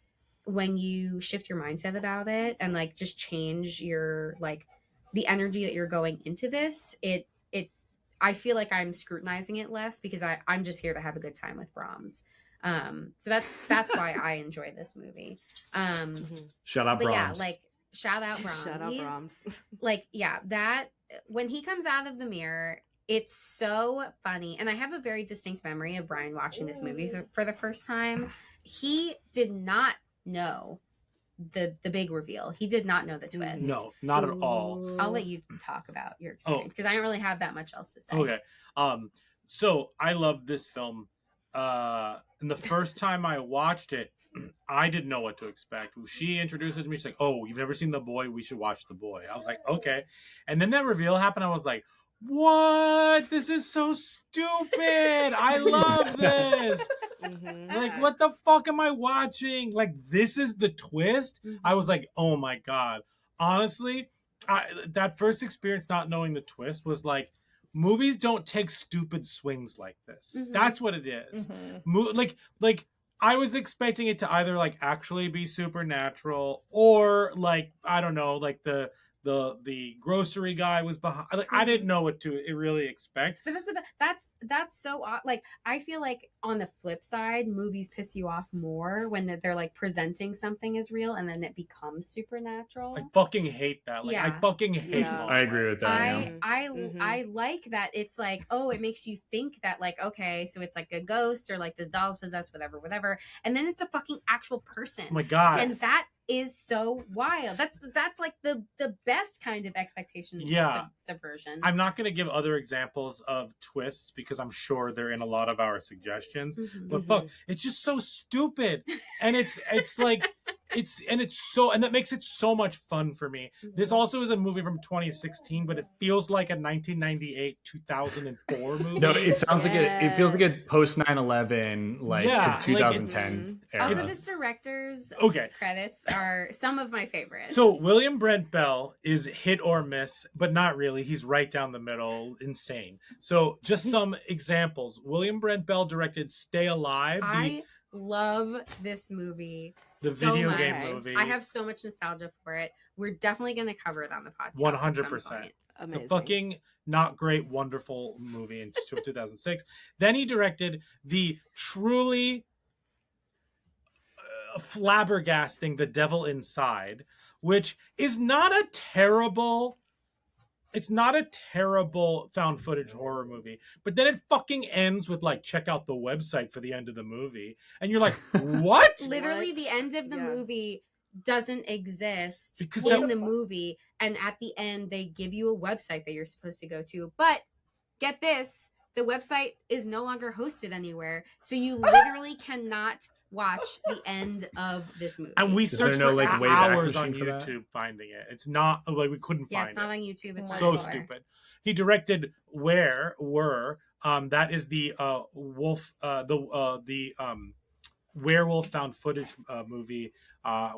S9: when you shift your mindset about it and like just change your like the energy that you're going into this, I feel like I'm scrutinizing it less because I'm just here to have a good time with Brahms. So that's why I enjoy this movie.
S10: Shout out
S9: but
S10: Brahms.
S9: Yeah, like shout out Brahms.
S3: Shout out Brahms.
S9: Like, yeah, that when he comes out of the mirror, it's so funny. And I have a very distinct memory of Brian watching this movie for the first time. He did not know the big reveal. He did not know the twist.
S2: No, not at all.
S9: I'll let you talk about your experience because I don't really have that much else to say.
S2: Okay. So I love this film. And the first time I watched it, I didn't know what to expect. She introduced it to me. She's like, "Oh, you've never seen The Boy? We should watch The Boy." I was like, "Okay." And then that reveal happened. I was like, "What? This is so stupid. I love this." Like, what the fuck am I watching? Like, this is the twist? I was like, oh my God. Honestly, that first experience not knowing the twist was like, movies don't take stupid swings like this. That's what it is. Like I was expecting it to either like actually be supernatural or like, I don't know, like the grocery guy was behind. Like, I didn't know what to really expect.
S9: But that's so odd. Like, I feel like on the flip side, movies piss you off more when they're like presenting something as real and then it becomes supernatural.
S2: I fucking hate that. Like, I fucking hate that.
S10: I agree with that.
S9: I like that it's like, oh, it makes you think that like, okay, so it's like a ghost or like this doll's possessed, whatever. And then it's a fucking actual person.
S2: Oh my God.
S9: And that is so wild. That's like the best kind of expectation subversion.
S2: I'm not going to give other examples of twists because I'm sure they're in a lot of our suggestions. But fuck, it's just so stupid, and it's like and that makes it so much fun for me. This also is a movie from 2016, but it feels like a 1998 2004 movie.
S10: No, it sounds like it feels like a post 9/11 like to 2010 era.
S9: Also, this director's credits are some of my favorites.
S2: So William Brent Bell is hit or miss, but not really. He's right down the middle, insane. So just some examples. William Brent Bell directed Stay Alive.
S9: I love this movie.
S2: The
S9: so
S2: video
S9: much.
S2: game movie.
S9: I have so much nostalgia for it. We're definitely going to cover it on the podcast.
S2: 100%. It's a fucking not great, wonderful movie in 2006. Then he directed the truly flabbergasting The Devil Inside, which is not a terrible found footage horror movie, but then it fucking ends with like, check out the website for the end of the movie, and you're like, what?
S9: Literally the end of the movie doesn't exist
S2: because
S9: in the movie, and at the end they give you a website that you're supposed to go to, but get this, the website is no longer hosted anywhere, so you literally cannot watch the end of this movie.
S2: And we searched for hours on YouTube finding it. It's not like we couldn't find it.
S9: Yeah, it's not on YouTube. It's
S2: so stupid. He directed that is the werewolf found footage movie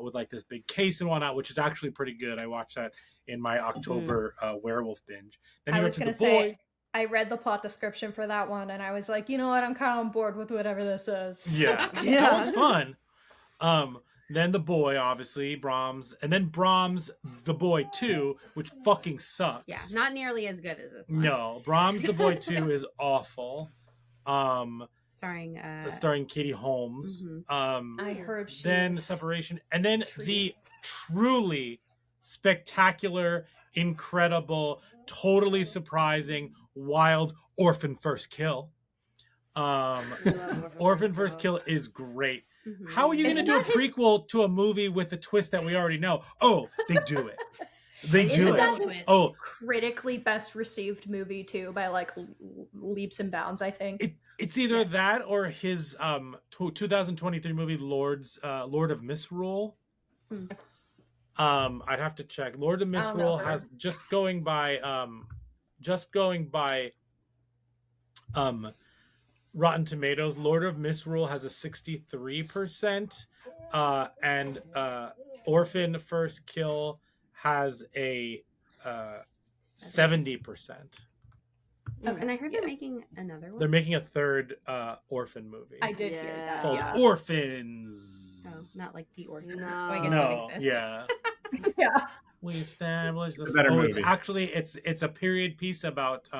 S2: with like this big case and whatnot, which is actually pretty good. I watched that in my October werewolf binge. Then
S1: I was gonna say, I read the plot description for that one, and I was like, you know what? I'm kind of on board with whatever this is.
S2: Yeah, that one's fun. Then The Boy, obviously, Brahms, and then Brahms, The Boy 2, which fucking sucks.
S9: Yeah, not nearly as good as this one.
S2: No, Brahms, The Boy 2 is awful.
S9: Starring
S2: Katie Holmes.
S9: I heard
S2: then Separation, and then the truly spectacular, incredible, totally surprising, wild Orphan First Kill. Orphan First Kill is great. How are you going to do a prequel to a movie with a twist that we already know? Oh, they do it. They do it. Oh,
S1: critically best received movie too by like leaps and bounds. I think
S2: it's either that or his 2023 movie Lord of Misrule. I'd have to check. Lord of Misrule has just going by Rotten Tomatoes. Lord of Misrule has a 63%, and Orphan First Kill has a 70%.
S9: Oh, and I heard they're making another one.
S2: They're making a third orphan movie.
S1: I did hear that.
S2: Called
S1: Yeah.
S2: Orphans.
S9: Oh, not like the orphan.
S3: No.
S9: Oh, I guess
S2: No,
S9: that exists.
S2: yeah.
S1: Yeah.
S2: We established
S10: It's a better movie.
S2: It's actually it's a period piece about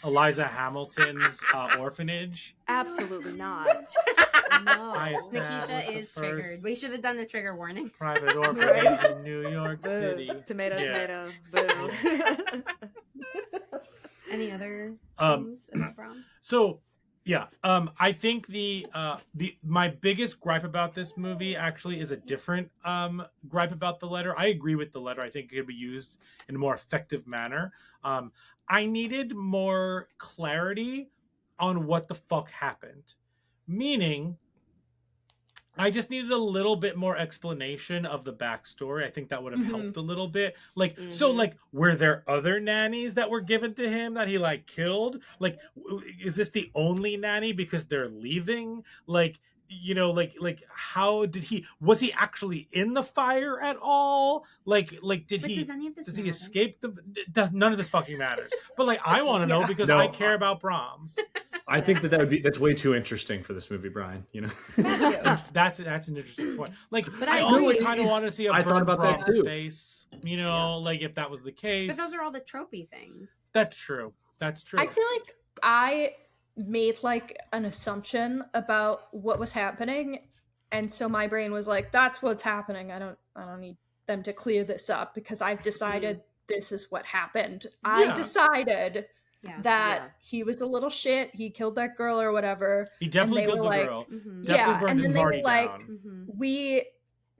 S2: Eliza Hamilton's orphanage.
S3: Absolutely not. No.
S2: I established
S9: Nikisha
S2: the
S9: is
S2: first
S9: triggered. We should have done the trigger warning.
S2: private orphanage in New York
S3: Boo.
S2: City.
S3: Tomato,
S2: Yeah.
S3: tomato. Boo.
S9: Any other
S2: Um,
S9: things about Brahms?
S2: So yeah, I think the my biggest gripe about this movie actually is a different gripe about the letter. I agree with the letter. I think it could be used in a more effective manner. I needed more clarity on what the fuck happened. Meaning, I just needed a little bit more explanation of the backstory. I think that would have helped a little bit. Like, so, like, were there other nannies that were given to him that he, like, killed? Like, is this the only nanny because they're leaving? Like, you know, like, how did was he actually in the fire at all? Like, did
S9: But
S2: he,
S9: does any of this
S2: does he
S9: matter?
S2: escape none of this fucking matters. But, like, I want to know because
S10: No.
S2: I care about Brahms.
S10: I think that's way too interesting for this movie, Brian. You know,
S2: That's an interesting point. Like,
S3: But
S2: I
S3: I
S2: also
S3: agree.
S2: kind of want to see a
S10: I thought
S2: burnt
S10: about that
S2: Brahms
S10: too.
S2: face. You know, like if that was the case.
S9: But those are all the tropey things.
S2: That's true. That's true.
S1: I feel like I made like an assumption about what was happening, and so my brain was like, "That's what's happening. I don't need them to clear this up because I've decided this is what happened. I
S2: Yeah.
S1: decided
S9: Yeah.
S1: that he was a little shit. He killed that girl or whatever.
S2: He definitely
S1: and they
S2: killed
S1: were
S2: the
S1: like,
S2: girl.
S9: Mhm.
S2: Definitely
S1: yeah,
S2: burned
S1: and
S2: his
S1: then they were
S2: party
S1: like,
S2: down.
S9: Mhm.
S1: we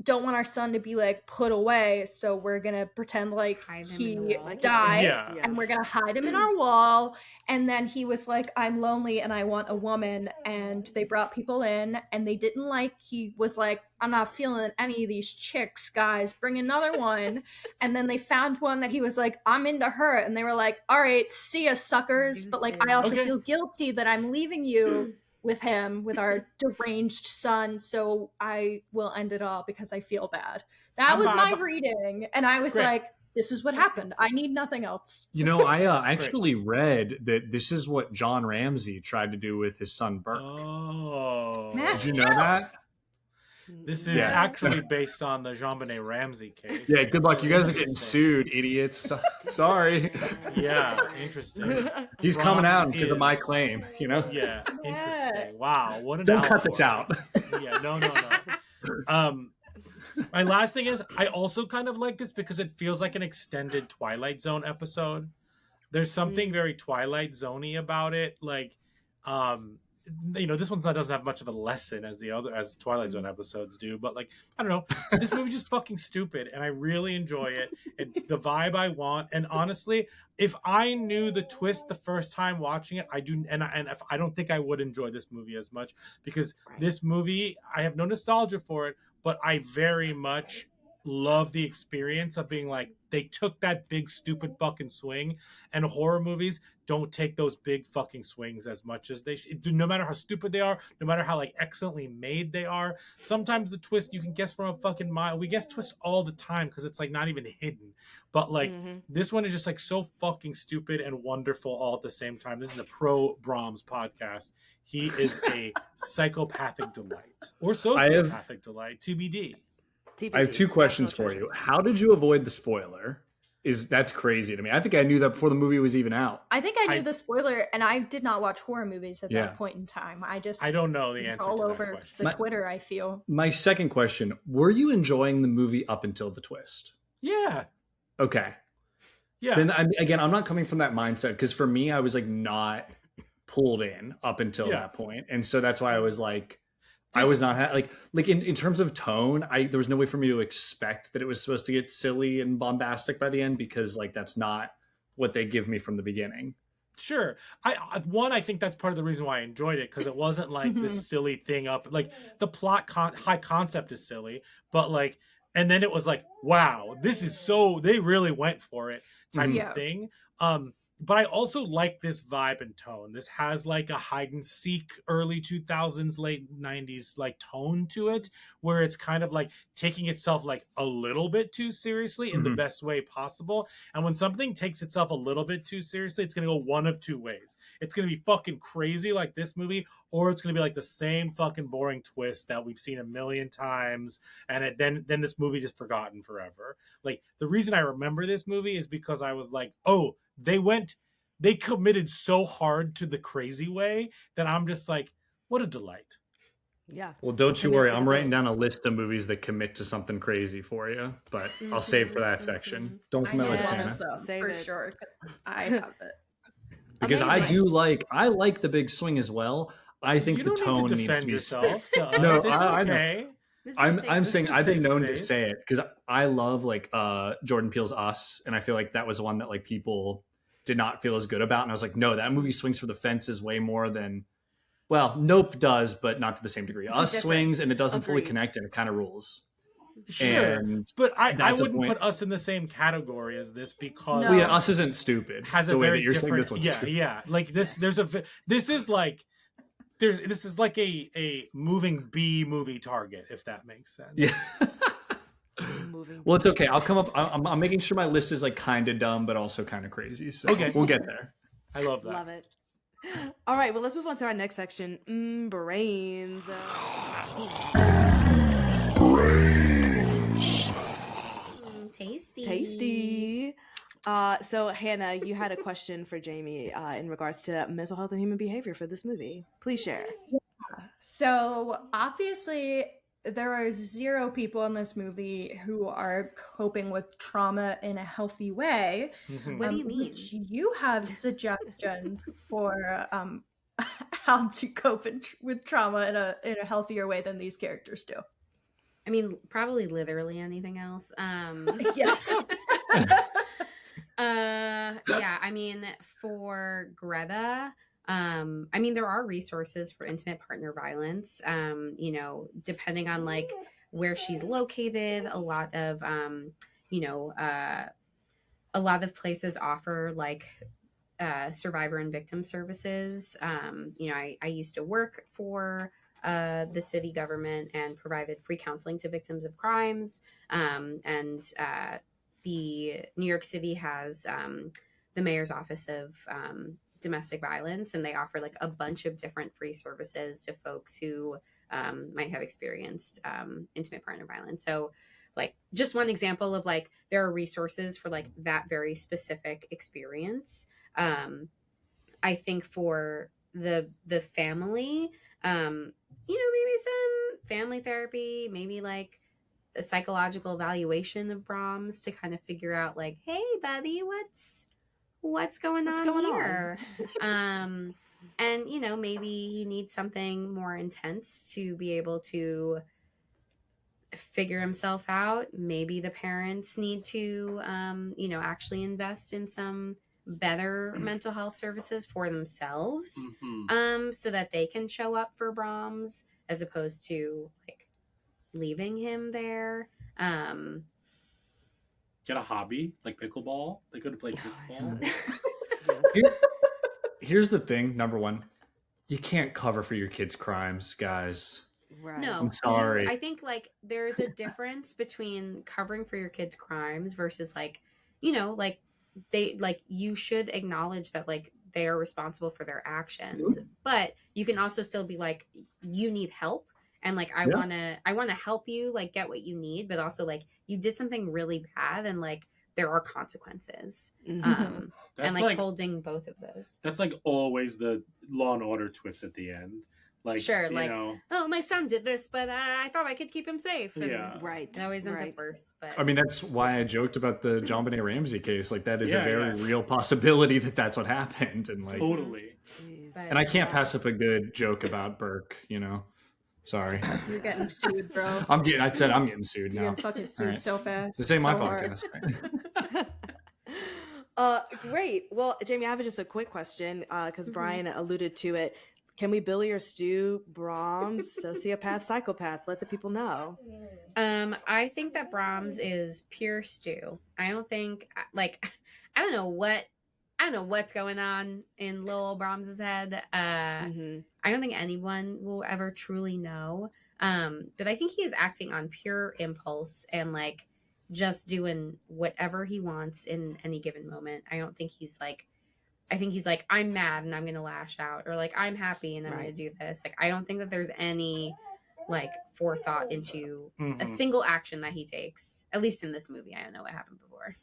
S1: don't want our son to be like put away, so we're gonna pretend like
S9: Hide him in
S1: he
S9: the wall.
S3: Like
S1: died,
S2: Yeah.
S1: and we're gonna hide him in our wall. And then he was like, I'm lonely and I want a woman, and they brought people in, and they didn't like, he was like, I'm not feeling any of these chicks, guys, bring another one. And then they found one that he was like, I'm into her, and they were like, all right, see ya, suckers, but like I also
S2: Okay.
S1: feel guilty that I'm leaving you with him, with our deranged son, so I will end it all because I feel bad. That was my reading, and I was
S2: Great.
S1: like, this is what happened. I need nothing else.
S10: you know, I actually read that this is what John Ramsey tried to do with his son Burke.
S2: Oh.
S1: Matt.
S10: Did you know that?
S2: This is
S10: Yeah.
S2: actually based on the Jean-Benet Ramsey case.
S10: Yeah, good luck. You guys are getting
S2: Interesting.
S10: sued, idiots. Sorry.
S2: Yeah, interesting.
S10: He's coming out
S2: Brahms
S10: because of my
S2: is-
S10: claim, you know?
S2: Yeah, interesting. Wow, what an
S10: Don't cut this out.
S2: allegory. Yeah, no. My last thing is, I also kind of like this because it feels like an extended Twilight Zone episode. There's something very Twilight Zone-y about it. Like, you know, this one doesn't have much of a lesson as Twilight Zone episodes do, but like, I don't know, this movie's just fucking stupid, and I really enjoy it. It's the vibe I want, and honestly, if I knew the twist the first time watching it, I do, and if I don't think I would enjoy this movie as much, because this movie, I have no nostalgia for it, but I very much love the experience of being like, they took that big stupid fucking swing, and horror movies don't take those big fucking swings as much as they do, no matter how stupid they are, no matter how like excellently made they are. Sometimes the twist you can guess from a fucking mile. We guess twists all the time because it's like not even hidden, but like this one is just like so fucking stupid and wonderful all at the same time. This is a pro-Brahms podcast. He is a psychopathic delight or sociopathic delight, TBD.
S10: I have two questions for you. How did you avoid the spoiler? That's crazy to me. I think I knew that before the movie was even out.
S1: I think I knew the spoiler, and I did not watch horror movies at
S10: Yeah.
S1: that point in time. I
S2: don't know the
S1: it's
S2: answer
S1: all
S2: to that
S1: over
S2: question.
S1: the Twitter, I feel.
S10: My second question, were you enjoying the movie up until the twist?
S2: Yeah.
S10: Okay.
S2: Yeah.
S10: Then I'm not coming from that mindset, because for me, I was like not pulled in up until that point. And so that's why I was like, I was not like in terms of tone, there was no way for me to expect that it was supposed to get silly and bombastic by the end, because like that's not what they give me from the beginning.
S2: Sure. I think that's part of the reason why I enjoyed it, because it wasn't like this silly thing up. Like the plot high concept is silly, but like, and then it was like, wow, this is so, they really went for it type of thing. but I also like this vibe and tone. This has like a hide and seek early 2000s, late 90s like tone to it, where it's kind of like taking itself like a little bit too seriously in the best way possible. And when something takes itself a little bit too seriously, it's going to go one of two ways. It's going to be fucking crazy like this movie, or it's going to be like the same fucking boring twist that we've seen a million times, and then this movie just forgotten forever. Like, the reason I remember this movie is because I was like, oh, they committed so hard to the crazy way that I'm just like, what a delight.
S3: Yeah.
S10: Well, don't you worry. I'm writing down a list of movies that commit to something crazy for you, but I'll save for that section. Don't commit
S1: I
S10: list,
S1: have
S10: Hannah.
S1: some,
S3: Save
S1: for
S3: it.
S1: sure. 'Cause I have it.
S10: Because
S3: Amazing.
S10: I like The Big Swing as well. I think
S2: You
S10: the
S2: don't
S10: tone
S2: need to
S10: needs
S2: defend
S10: to be
S2: yourself to us.
S10: No,
S2: It's
S10: I know.
S2: okay.
S10: I'm saying
S2: This is
S10: I've been
S2: safe
S10: known
S2: space.
S10: to say it because I love like Jordan Peele's Us, and I feel like that was one that like people did not feel as good about, and I was like, no, that movie swings for the fences way more than, well, Nope does, but not to the same degree. Us swings and it doesn't fully connect, and it kind of rules.
S2: Sure,
S10: And
S2: but I
S10: that's a
S2: wouldn't
S10: point.
S2: put Us in the same category as this because
S10: Well, yeah, Us isn't stupid.
S2: has a
S10: the way
S2: very
S10: that you're saying
S2: different.
S10: this one's
S2: Yeah,
S10: stupid.
S2: yeah. Like this, this is like this is like a moving B movie target, if that makes sense.
S10: Yeah. Well, it's okay. I'll come up. I'm making sure my list is like kind of dumb, but also kind of crazy. So
S2: Okay.
S10: we'll get there.
S2: I love that.
S3: Love it. All right, well, let's move on to our next section. Brains.
S9: Tasty.
S3: Tasty. So Hannah, you had a question for Jamie in regards to mental health and human behavior for this movie. Please share.
S1: So obviously, there are 0 people in this movie who are coping with trauma in a healthy way.
S9: What do you mean?
S1: Which you have suggestions for how to cope with trauma in a healthier way than these characters do.
S9: I mean, probably literally anything else.
S1: Yes.
S9: Yeah, I mean, for Greta, I mean, there are resources for intimate partner violence. You know, depending on like where she's located, a lot of places offer like survivor and victim services. You know, I used to work for the city government and provided free counseling to victims of crimes. And the New York City has the mayor's office of domestic violence, and they offer like a bunch of different free services to folks who might have experienced intimate partner violence. So like just one example of like there are resources for like that very specific experience. I think for the family, you know, maybe some family therapy, maybe like a psychological evaluation of Brahms to kind of figure out like, hey buddy, what's going on here? And you know, maybe he needs something more intense to be able to figure himself out. Maybe the parents need to you know, actually invest in some better mental health services for themselves, so that they can show up for Brahms as opposed to like leaving him there.
S2: Get a hobby like pickleball. They could have played pickleball.
S10: Here's the thing. Number one, you can't cover for your kids' crimes, guys.
S3: Right.
S9: No,
S10: I'm sorry.
S9: I think like there's a difference between covering for your kids' crimes versus like, you know, like they like you should acknowledge that like they are responsible for their actions, but you can also still be like, you need help, and like I want to help you like get what you need, but also like you did something really bad and like there are consequences. And like holding both of those.
S2: That's like always the Law and Order twist at the end. Like,
S9: sure, like,
S2: know,
S9: oh, my son did this, but I thought I could keep him safe. And
S2: yeah,
S3: right.
S9: It always ends up worse. But
S10: I mean, that's why I joked about the John Benet Ramsey case. Like, that is a very real possibility that that's what happened, and like
S2: totally.
S10: And I can't pass up a good joke about Burke. You know, sorry.
S1: You're getting sued, bro.
S10: I'm getting sued now.
S1: You're getting fucking sued so fast.
S10: This ain't my
S1: so hard.
S10: podcast.
S3: Great. Well, Jamie, I have just a quick question because Brian alluded to it. Can we Billy or Stu Brahms, sociopath, psychopath? Let the people know.
S9: I think that Brahms is pure stew. I don't think, like, I don't know what I don't know what's going on in Lil Brahms's head. I don't think anyone will ever truly know. But I think he is acting on pure impulse and like just doing whatever he wants in any given moment. I don't think he's like, I think he's like, I'm mad and I'm going to lash out, or like, I'm happy and I'm going to do this. Like, I don't think that there's any like forethought into a single action that he takes, at least in this movie. I don't know what happened before.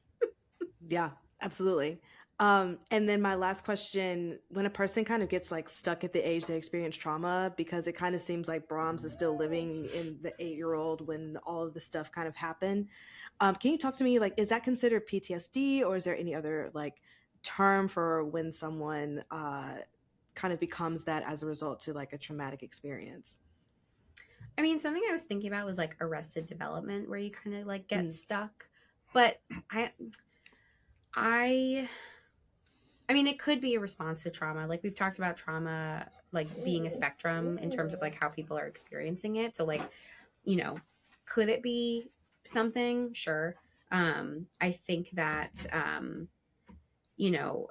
S3: Yeah, absolutely. And then my last question, when a person kind of gets like stuck at the age they experience trauma, because it kind of seems like Brahms is still living in the 8-year-old when all of this stuff kind of happened. Can you talk to me, like, is that considered PTSD, or is there any other like term for when someone kind of becomes that as a result to like a traumatic experience?
S9: I mean, something I was thinking about was like Arrested Development, where you kind of like get stuck. But I mean, it could be a response to trauma. Like, we've talked about trauma, like, being a spectrum in terms of, like, how people are experiencing it. So, like, you know, could it be something? Sure. I think that, you know,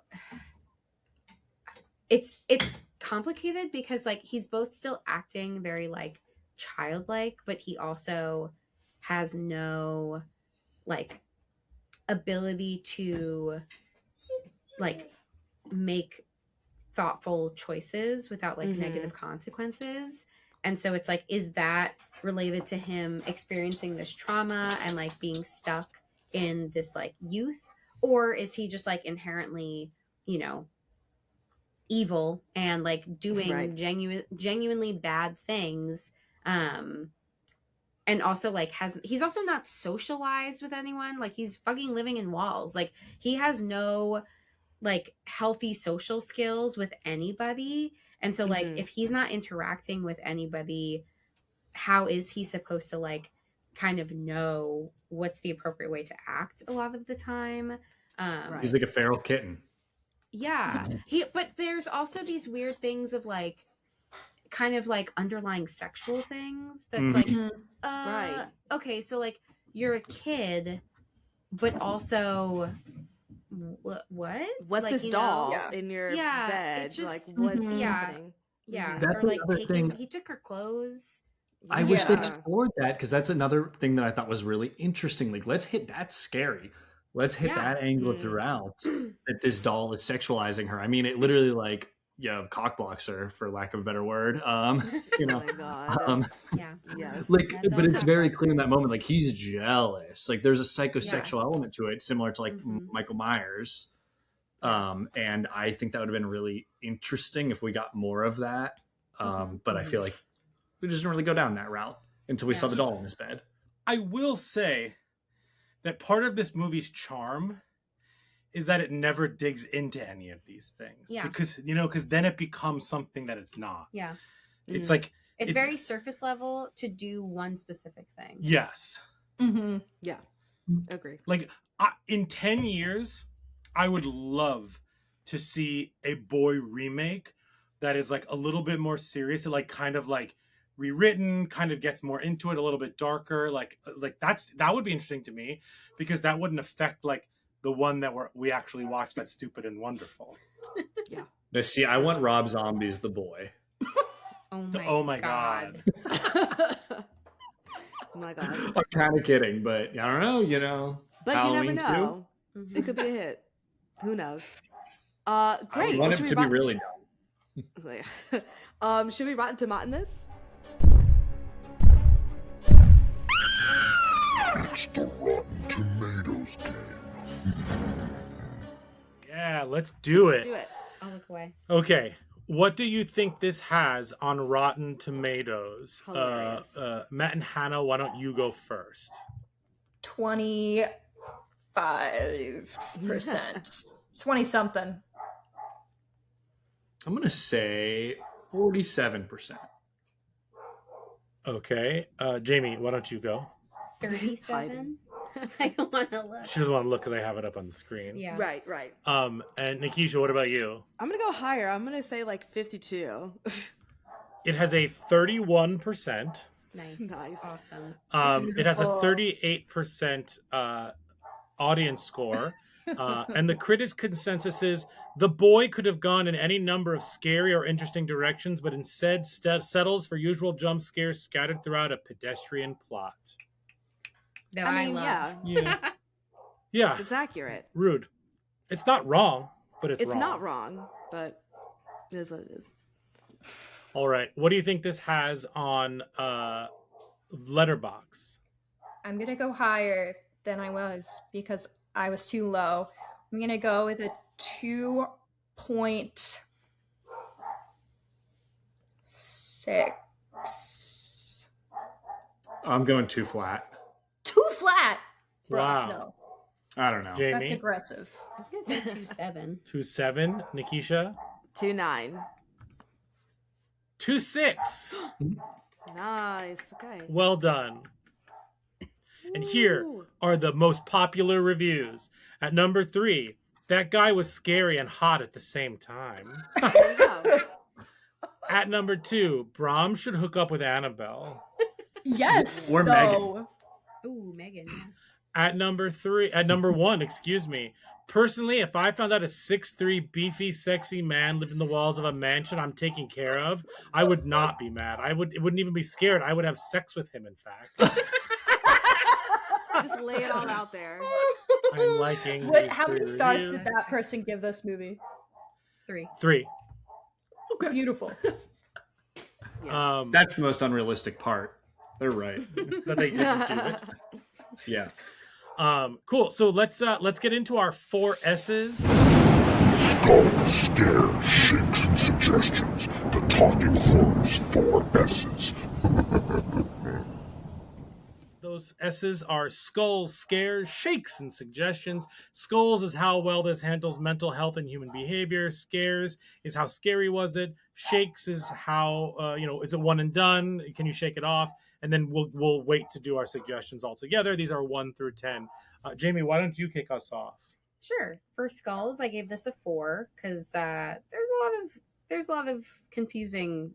S9: it's complicated because, like, he's both still acting very, like, childlike, but he also has no, like, ability to, like, make thoughtful choices without like negative consequences. And so it's like, is that related to him experiencing this trauma and like being stuck in this like youth, or is he just like inherently, you know, evil and like doing genuinely bad things, and also like he's also not socialized with anyone. Like, he's fucking living in walls. Like, he has no like healthy social skills with anybody. And so like if he's not interacting with anybody, how is he supposed to like kind of know what's the appropriate way to act a lot of the time?
S10: He's like a feral kitten.
S9: Yeah. But there's also these weird things of like kind of like underlying sexual things that's like okay, so like you're a kid, but also what's
S3: like, this doll in your bed?
S9: It's just,
S3: like, what's happening?
S10: That's
S9: or like
S10: another thing.
S9: he took her clothes.
S10: I wish they explored that, because that's another thing that I thought was really interesting. Like, let's hit that scary. Let's hit that angle throughout, that this doll is sexualizing her. I mean, it literally like, cock blocks her, for lack of a better word. You know,
S3: oh my God.
S10: like, but it's very clear in that moment, like, he's jealous. Like, there's a psychosexual element to it, similar to like Michael Myers. And I think that would have been really interesting if we got more of that. But I feel like we just didn't really go down that route until we saw the doll in his bed.
S2: I will say that part of this movie's charm is that it never digs into any of these things. Yeah. Because, you know, because then it becomes something that it's not.
S9: Yeah.
S2: It's like...
S9: It's very surface level to do one specific thing.
S2: Yes.
S3: Yeah. Agree.
S2: Like, in 10 years, I would love to see a boy remake that is like a little bit more serious. It like kind of like rewritten, kind of gets more into it, a little bit darker. Like that would be interesting to me, because that wouldn't affect like the one that we actually watched, that's Stupid and Wonderful.
S3: Yeah.
S10: Now, see, I want Rob Zombie's The Boy.
S9: Oh my god.
S3: Oh my god.
S10: I'm kind of kidding, but I don't know, you know.
S3: But
S10: Halloween
S3: you never know. It could be a hit. Who knows? Great.
S10: I want it to be really
S3: dumb. Should we Rotten Tomato this?
S8: It's the Rotten Tomatoes game.
S2: Yeah, let's do it.
S3: Let's do it.
S9: I'll look away.
S2: Okay. What do you think this has on Rotten Tomatoes? Matt and Hannah, why don't you go first?
S1: 25%. 20-something.
S10: I'm going to say 47%.
S2: Okay. Jamie, why don't you go?
S9: 37? I don't want to look.
S2: She doesn't want to look because I have it up on the screen.
S9: Yeah.
S3: Right.
S2: And Nikisha, what about you?
S3: I'm going to go higher. I'm going to say like 52.
S2: It has a 31%.
S3: Nice.
S9: Awesome.
S2: It has a 38% audience score, And the critics' consensus is the boy could have gone in any number of scary or interesting directions, but instead settles for usual jump scares scattered throughout a pedestrian plot.
S9: That
S3: I mean,
S9: love.
S2: Yeah.
S3: It's accurate.
S2: Rude. It's not wrong, but it's wrong.
S3: Not wrong, but it is what it is.
S2: All right. What do you think this has on Letterboxd?
S1: I'm going to go higher than I was because I was too low. I'm going to go with a 2.6.
S10: I'm going too flat.
S1: Too flat. Bro,
S2: Wow.
S1: No.
S10: I don't know.
S2: Jamie?
S1: That's aggressive.
S9: I was gonna say 2.7.
S2: 2.7. Nikisha?
S3: 2.9.
S2: 2.6.
S3: Nice. Okay.
S2: Well done. And here are the most popular reviews. At number 3, that guy was scary and hot at the same time.
S3: There you go.
S2: At number 2, Brahms should hook up with Annabelle.
S1: Yes.
S10: Or Megan.
S9: Ooh, Megan. Yeah.
S2: At number 1, excuse me. Personally, if I found out a 6'3", beefy, sexy man lived in the walls of a mansion I'm taking care of, I would not be mad. It wouldn't even be scared. I would have sex with him, in fact.
S3: Just lay it all out there.
S2: I'm liking
S1: How many stars
S2: reviews.
S1: did that person give this movie?
S9: 3.
S2: 3.
S1: Okay. Beautiful.
S10: That's the most unrealistic part. They're right.
S2: That they didn't do it.
S10: Yeah.
S2: Cool. So let's get into our 4 S's.
S8: Skull, scare, shakes, and suggestions. The Talking Horror's 4 S's.
S2: Those S's are skulls, scares, shakes, and suggestions. Skulls is how well this handles mental health and human behavior. Scares is how scary was it. Shakes is how is it one and done? Can you shake it off? And then we'll wait to do our suggestions all together. These are 1 through 10. Jamie, why don't you kick us off?
S9: Sure. For Skulls, I gave this a 4 because there's a lot of confusing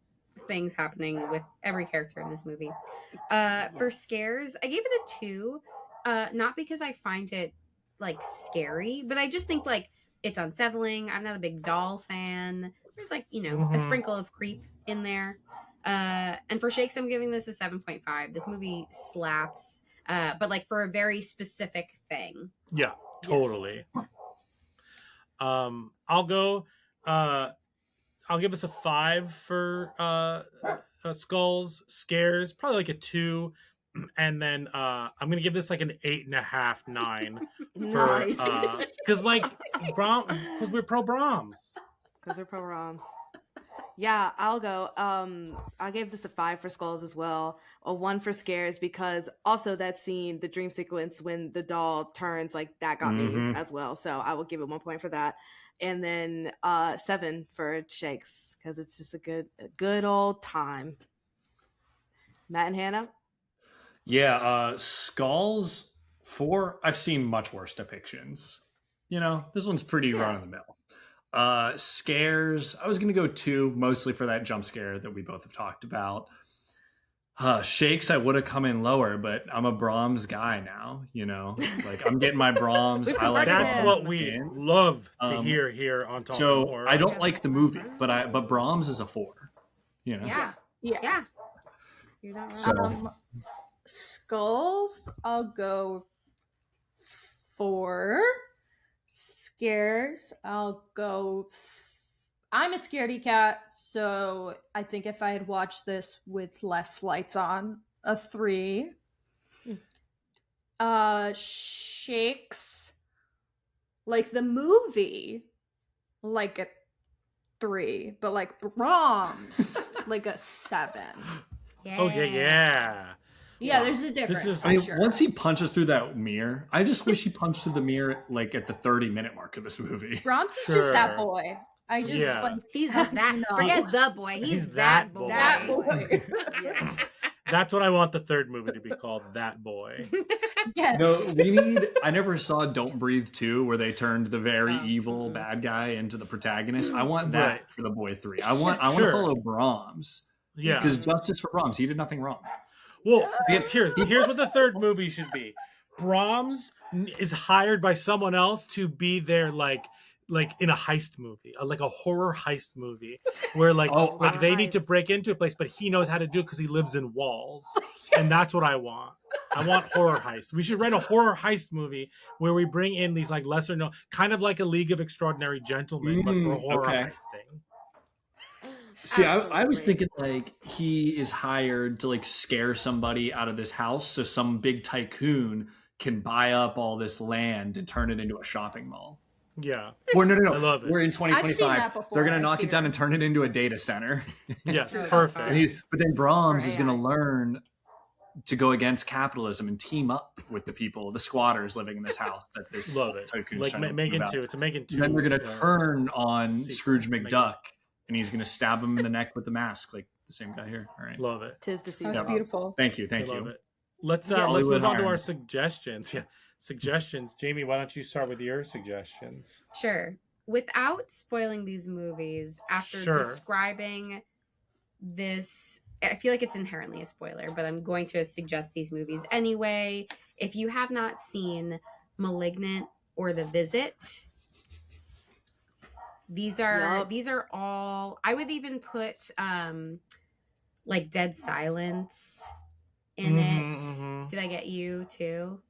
S9: things happening with every character in this movie. For Scares, I gave it a 2, not because I find it like scary, but I just think like it's unsettling. I'm not a big doll fan. There's like a sprinkle of creep in there. And for Shakes, I'm giving this a 7.5. This movie slaps, but like for a very specific thing.
S2: Yeah, totally. Yes. I'll go. I'll give us a 5 for Skulls. Scares, probably like a 2, and then I'm gonna give this like an 8.5, 9.
S3: Nice.
S2: Because because we're pro-Brahms.
S3: Because we're pro-Brahms. Yeah, I'll go. I gave this a 5 for Skulls as well. A 1 for Scares because also that scene, the dream sequence when the doll turns, like that got me as well. So I will give it 1 point for that. And then 7 for Shakes because it's just a good old time. Matt and Hannah?
S10: Yeah, Skulls 4. I've seen much worse depictions. This one's pretty run of the mill. Scares, I was gonna go 2, mostly for that jump scare that we both have talked about. Shakes, I would have come in lower, but I'm a Brahms guy now. Like I'm getting my Brahms. I like
S2: that's what we love to hear here on Talking Horror.
S10: I don't like the movie, but Brahms is a 4.
S9: Yeah. You're not wrong.
S10: So
S1: Skulls, I'll go 4. Scares, I'll go. I'm a scaredy cat, so I think if I had watched this with less lights on, a 3. Shakes, like the movie, like a 3, but like Brahms, like a 7.
S9: Yeah.
S2: Oh yeah.
S1: Yeah, there's a difference.
S10: Once he punches through that mirror, I just wish he punched through the mirror like at the 30-minute mark of this movie.
S1: Brahms is just that boy. I just
S9: he's that. Forget the boy. He's that boy.
S1: That boy.
S3: Yes.
S2: That's what I want the third movie to be called. That Boy.
S1: Yes.
S10: No, I never saw Don't Breathe 2, where they turned the very evil bad guy into the protagonist. I want that for The Boy 3. I want to follow Brahms.
S2: Yeah.
S10: Because justice for Brahms. He did nothing wrong.
S2: Well, here's what the third movie should be. Brahms is hired by someone else to be there, like in a heist movie, like a horror heist movie, where they need to break into a place, but he knows how to do it because he lives in walls, and that's what I want. I want horror heist. We should write a horror heist movie where we bring in these like lesser known, kind of like a League of Extraordinary Gentlemen, but for horror heisting.
S10: See, I was thinking like he is hired to like scare somebody out of this house so some big tycoon can buy up all this land and turn it into a shopping mall.
S2: Yeah.
S10: Or no.
S2: I love it.
S10: We're in 2025. They're going to knock
S1: I
S10: it down and turn it into a data center.
S2: Yes, perfect.
S10: But then Brahms is going to learn to go against capitalism and team up with the people, the squatters living in this house that this tycoon
S2: like Megan 2. It's a Megan 2.
S10: Then they're going to turn on Scrooge McDuck, and he's going to stab him in the neck with the mask, like the same guy here. All right,
S2: love it.
S3: Tis the season.
S1: That's beautiful.
S10: Thank you.
S2: Love it. Let's move on to our suggestions. Yeah, suggestions. Jamie, why don't you start with your suggestions?
S9: Sure. Without spoiling these movies, after describing this, I feel like it's inherently a spoiler, but I'm going to suggest these movies anyway. If you have not seen Malignant or The Visit, these are all, I would even put like Dead Silence in it. Did I get you too,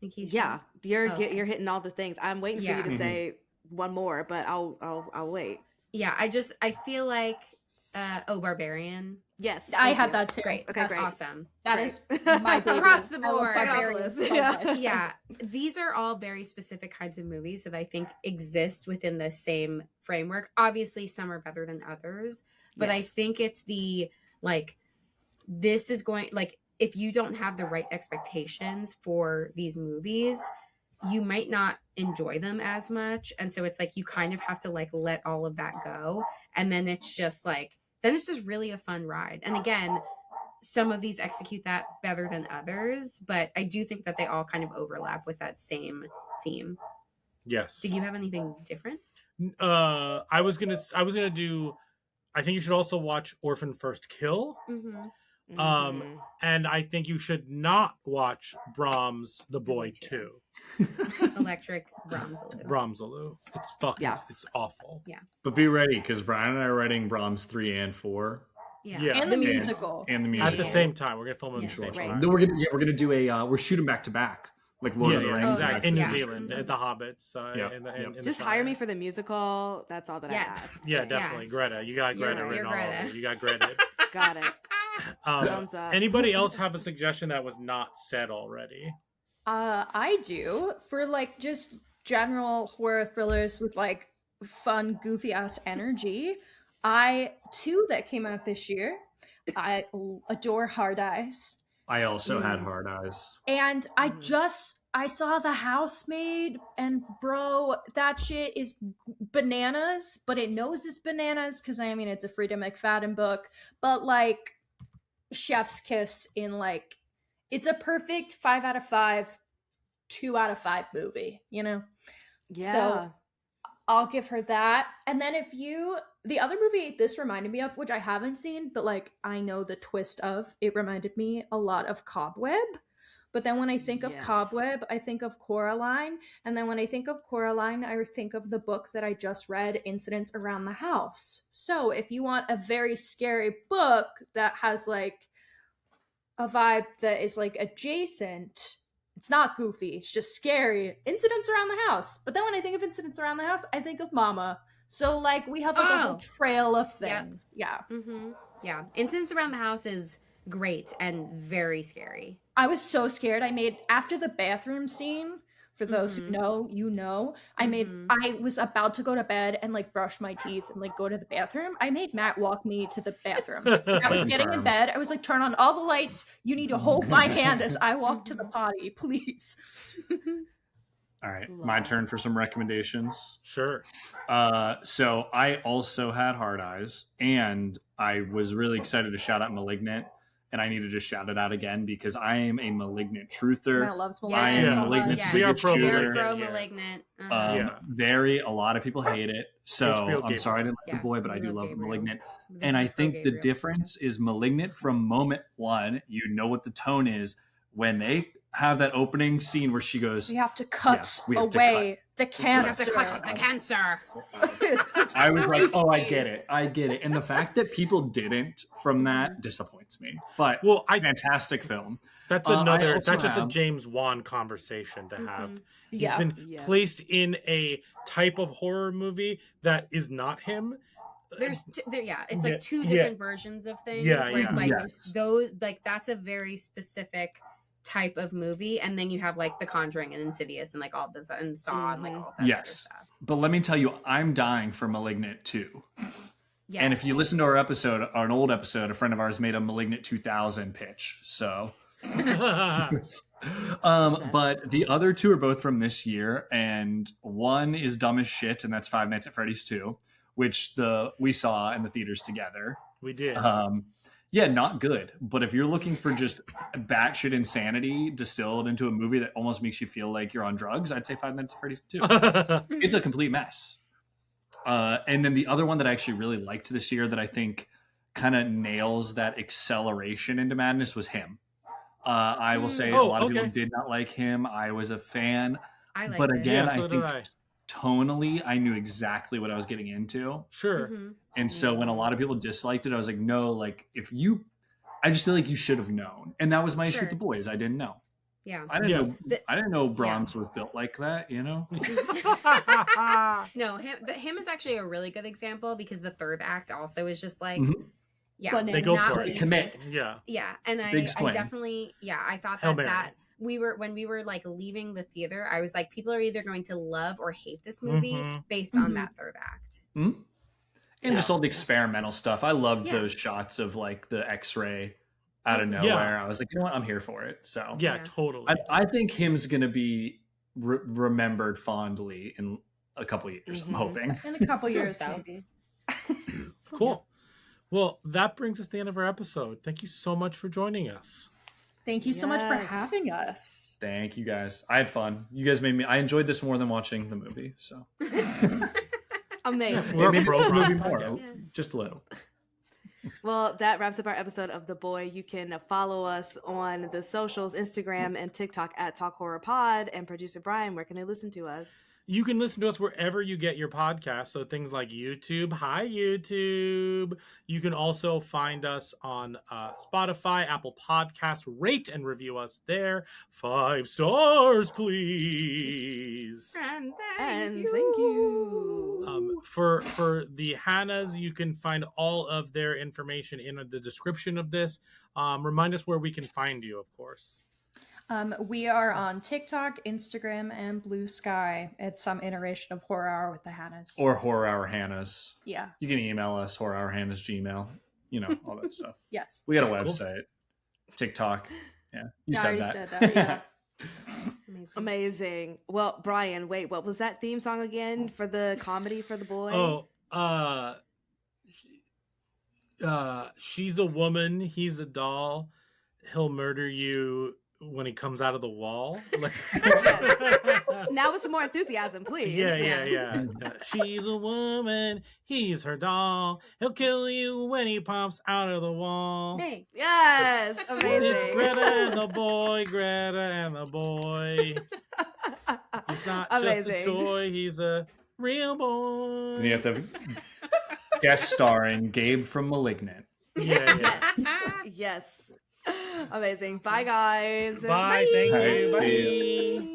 S9: Nikisha?
S3: Yeah, you're hitting all the things. I'm waiting for you to say one more, but I'll wait.
S9: Yeah, I feel like Barbarian.
S3: Yes,
S1: I had that too.
S9: Great.
S3: Okay, great.
S9: Awesome.
S1: That is my baby.
S9: Across the board.
S3: Yeah.
S9: These are all very specific kinds of movies that I think exist within the same framework. Obviously, some are better than others, but I think it's the this is going, if you don't have the right expectations for these movies, you might not enjoy them as much. And so it's you kind of have to let all of that go. And then it's just really a fun ride. And again, some of these execute that better than others, but I do think that they all kind of overlap with that same theme.
S2: Yes.
S9: Did you have anything different?
S2: I was gonna do, I think you should also watch Orphan First Kill. And I think you should not watch Brahms The Boy 2.
S9: Electric Brahmsaloo.
S2: Brahmsaloo. It's fucking it's awful.
S9: Yeah.
S10: But be ready, because Brian and I are writing Brahms 3 and 4.
S9: Yeah.
S1: And the musical.
S10: And the musical.
S2: At the same time. We're gonna film them at the same time.
S10: Then we're gonna do we're shooting back to back. Like Lord of the Rings.
S2: Exactly. In New Zealand, at the Hobbits. In
S3: just hire me for the musical. That's all that I ask.
S2: Yeah, definitely. Greta. You got Greta written all over. You got Greta.
S3: Got it. Thumbs up.
S2: Anybody else have a suggestion that was not said already?
S1: I do. For just general horror thrillers with fun, goofy ass energy. Two that came out this year. I adore Hard Eyes.
S10: I also had Hard Eyes.
S1: And I saw The Housemaid, and bro, that shit is bananas, but it knows it's bananas because it's a Frida McFadden book, but chef's kiss in it's a perfect 5 out of 5, 2 out of 5 movie, Yeah. So I'll give her that. And then the other movie this reminded me of, which I haven't seen, but I know the twist of, it reminded me a lot of Cobweb. But then when I think of Cobweb, I think of Coraline. And then when I think of Coraline, I think of the book that I just read, Incidents Around the House. So if you want a very scary book that has a vibe that is adjacent, it's not goofy, it's just scary. Incidents Around the House. But then when I think of Incidents Around the House, I think of Mama. So we have a whole trail of things. Yep. Yeah.
S9: Mm-hmm. Yeah. Incidents Around the House is great and very scary.
S1: I was so scared. After the bathroom scene, for those who know, I was about to go to bed and brush my teeth and go to the bathroom. I made Matt walk me to the bathroom. I was getting in bed. I was turn on all the lights. You need to hold my hand as I walk to the potty, please.
S10: All right, my turn for some recommendations.
S2: Sure.
S10: So I also had Hard Eyes, and I was really excited to shout out Malignant. And I need to just shout it out again because I am a Malignant truther.
S1: Matt loves Malignant.
S10: I am Malignant.
S2: We are
S9: pro-Malignant.
S10: A lot of people hate it. So I'm sorry I didn't like The Boy, but I do love Malignant. And I think the difference is Malignant from moment one, you know what the tone is. when they have that opening scene where she goes,
S1: We have to cut
S10: we have to
S1: away the
S9: You
S1: cancer.
S9: have to cut the cancer.
S10: I was like, oh, I get it. And the fact that people didn't from that disappoints me. But fantastic film.
S2: That's another. That's just a James Wan conversation to have. He's been placed in a type of horror movie that is not him.
S9: It's like two different versions of things. Where it's like those, like that's a very specific type of movie, and then you have like The Conjuring and Insidious and like all this and Saw and like all that other stuff.
S10: But let me tell you, I'm dying for Malignant 2.
S9: Yes.
S10: And if you listen to our episode, an old episode, a friend of ours made a Malignant 2000 pitch. So, but the other two are both from this year, and one is dumb as shit, and that's Five Nights at Freddy's 2, which we saw in the theaters together.
S2: We did.
S10: Yeah, not good. But if you're looking for just batshit insanity distilled into a movie that almost makes you feel like you're on drugs, I'd say Five Nights at Freddy's 2. It's a complete mess. And then the other one that I actually really liked this year that I think kind of nails that acceleration into madness was Him. I will say a lot of people did not like Him. I was a fan. But again, I think tonally, I knew exactly what I was getting into.
S2: Sure.
S10: And so when a lot of people disliked it, I was like, no, like I just feel like you should have known. And that was my issue with The Boys. I didn't know.
S9: Yeah.
S10: I didn't know Brahms was built like that, you know?
S9: No, Him is actually a really good example because the third act also is just like,
S2: they go for it.
S10: Commit.
S9: Yeah. And I definitely, I thought that when we were like leaving the theater, I was like, people are either going to love or hate this movie based on that third act.
S10: And just all the experimental stuff. I loved those shots of like the X-ray out of nowhere. I was like, you know what? I'm here for it. So
S2: totally.
S10: I think Him's going to be remembered fondly in a couple years. I'm hoping.
S1: In a couple years, maybe.
S2: Cool. Well, that brings us to the end of our episode. Thank you so much for joining us.
S1: Thank you so much for having us.
S10: Thank you guys. I had fun. You guys I enjoyed this more than watching the movie. So
S3: amazing.
S10: We're a movie more, just a little.
S3: Well, that wraps up our episode of The Boy. You can follow us on the socials, Instagram and TikTok at Talk Horror Pod. And producer Brian, where can they listen to us?
S2: You can listen to us wherever you get your podcasts. So things like YouTube. Hi, YouTube. You can also find us on Spotify, Apple Podcasts. Rate and review us there. 5 stars, please.
S3: And thank you.
S2: For the Hannas, you can find all of their information in the description of this. Remind us where we can find you, of course.
S1: We are on TikTok, Instagram, and Blue Sky. It's some iteration of Horror Hour with the Hannas.
S10: Or Horror Hour Hannas.
S1: Yeah.
S10: You can email us, Horror Hour Hannas Gmail. You know, all that stuff.
S1: Yes.
S10: We got a website. TikTok. Yeah. You said that.
S1: Said that, yeah.
S3: Amazing. Well, Brian, wait, what was that theme song again for the comedy for The Boy?
S2: She's a woman, he's a doll. He'll murder you when he comes out of the wall.
S3: Now with some more enthusiasm, please.
S2: Yeah. She's a woman, he's her doll. He'll kill you when he pops out of the wall.
S9: Hey.
S3: Yes, amazing.
S2: It's Greta and the boy, Greta and the boy. He's not just a toy, he's a real boy.
S10: And you have to guest starring Gabe from Malignant.
S3: Yes. Amazing. Bye, guys.
S2: Bye. Thank you.
S10: Bye. See you.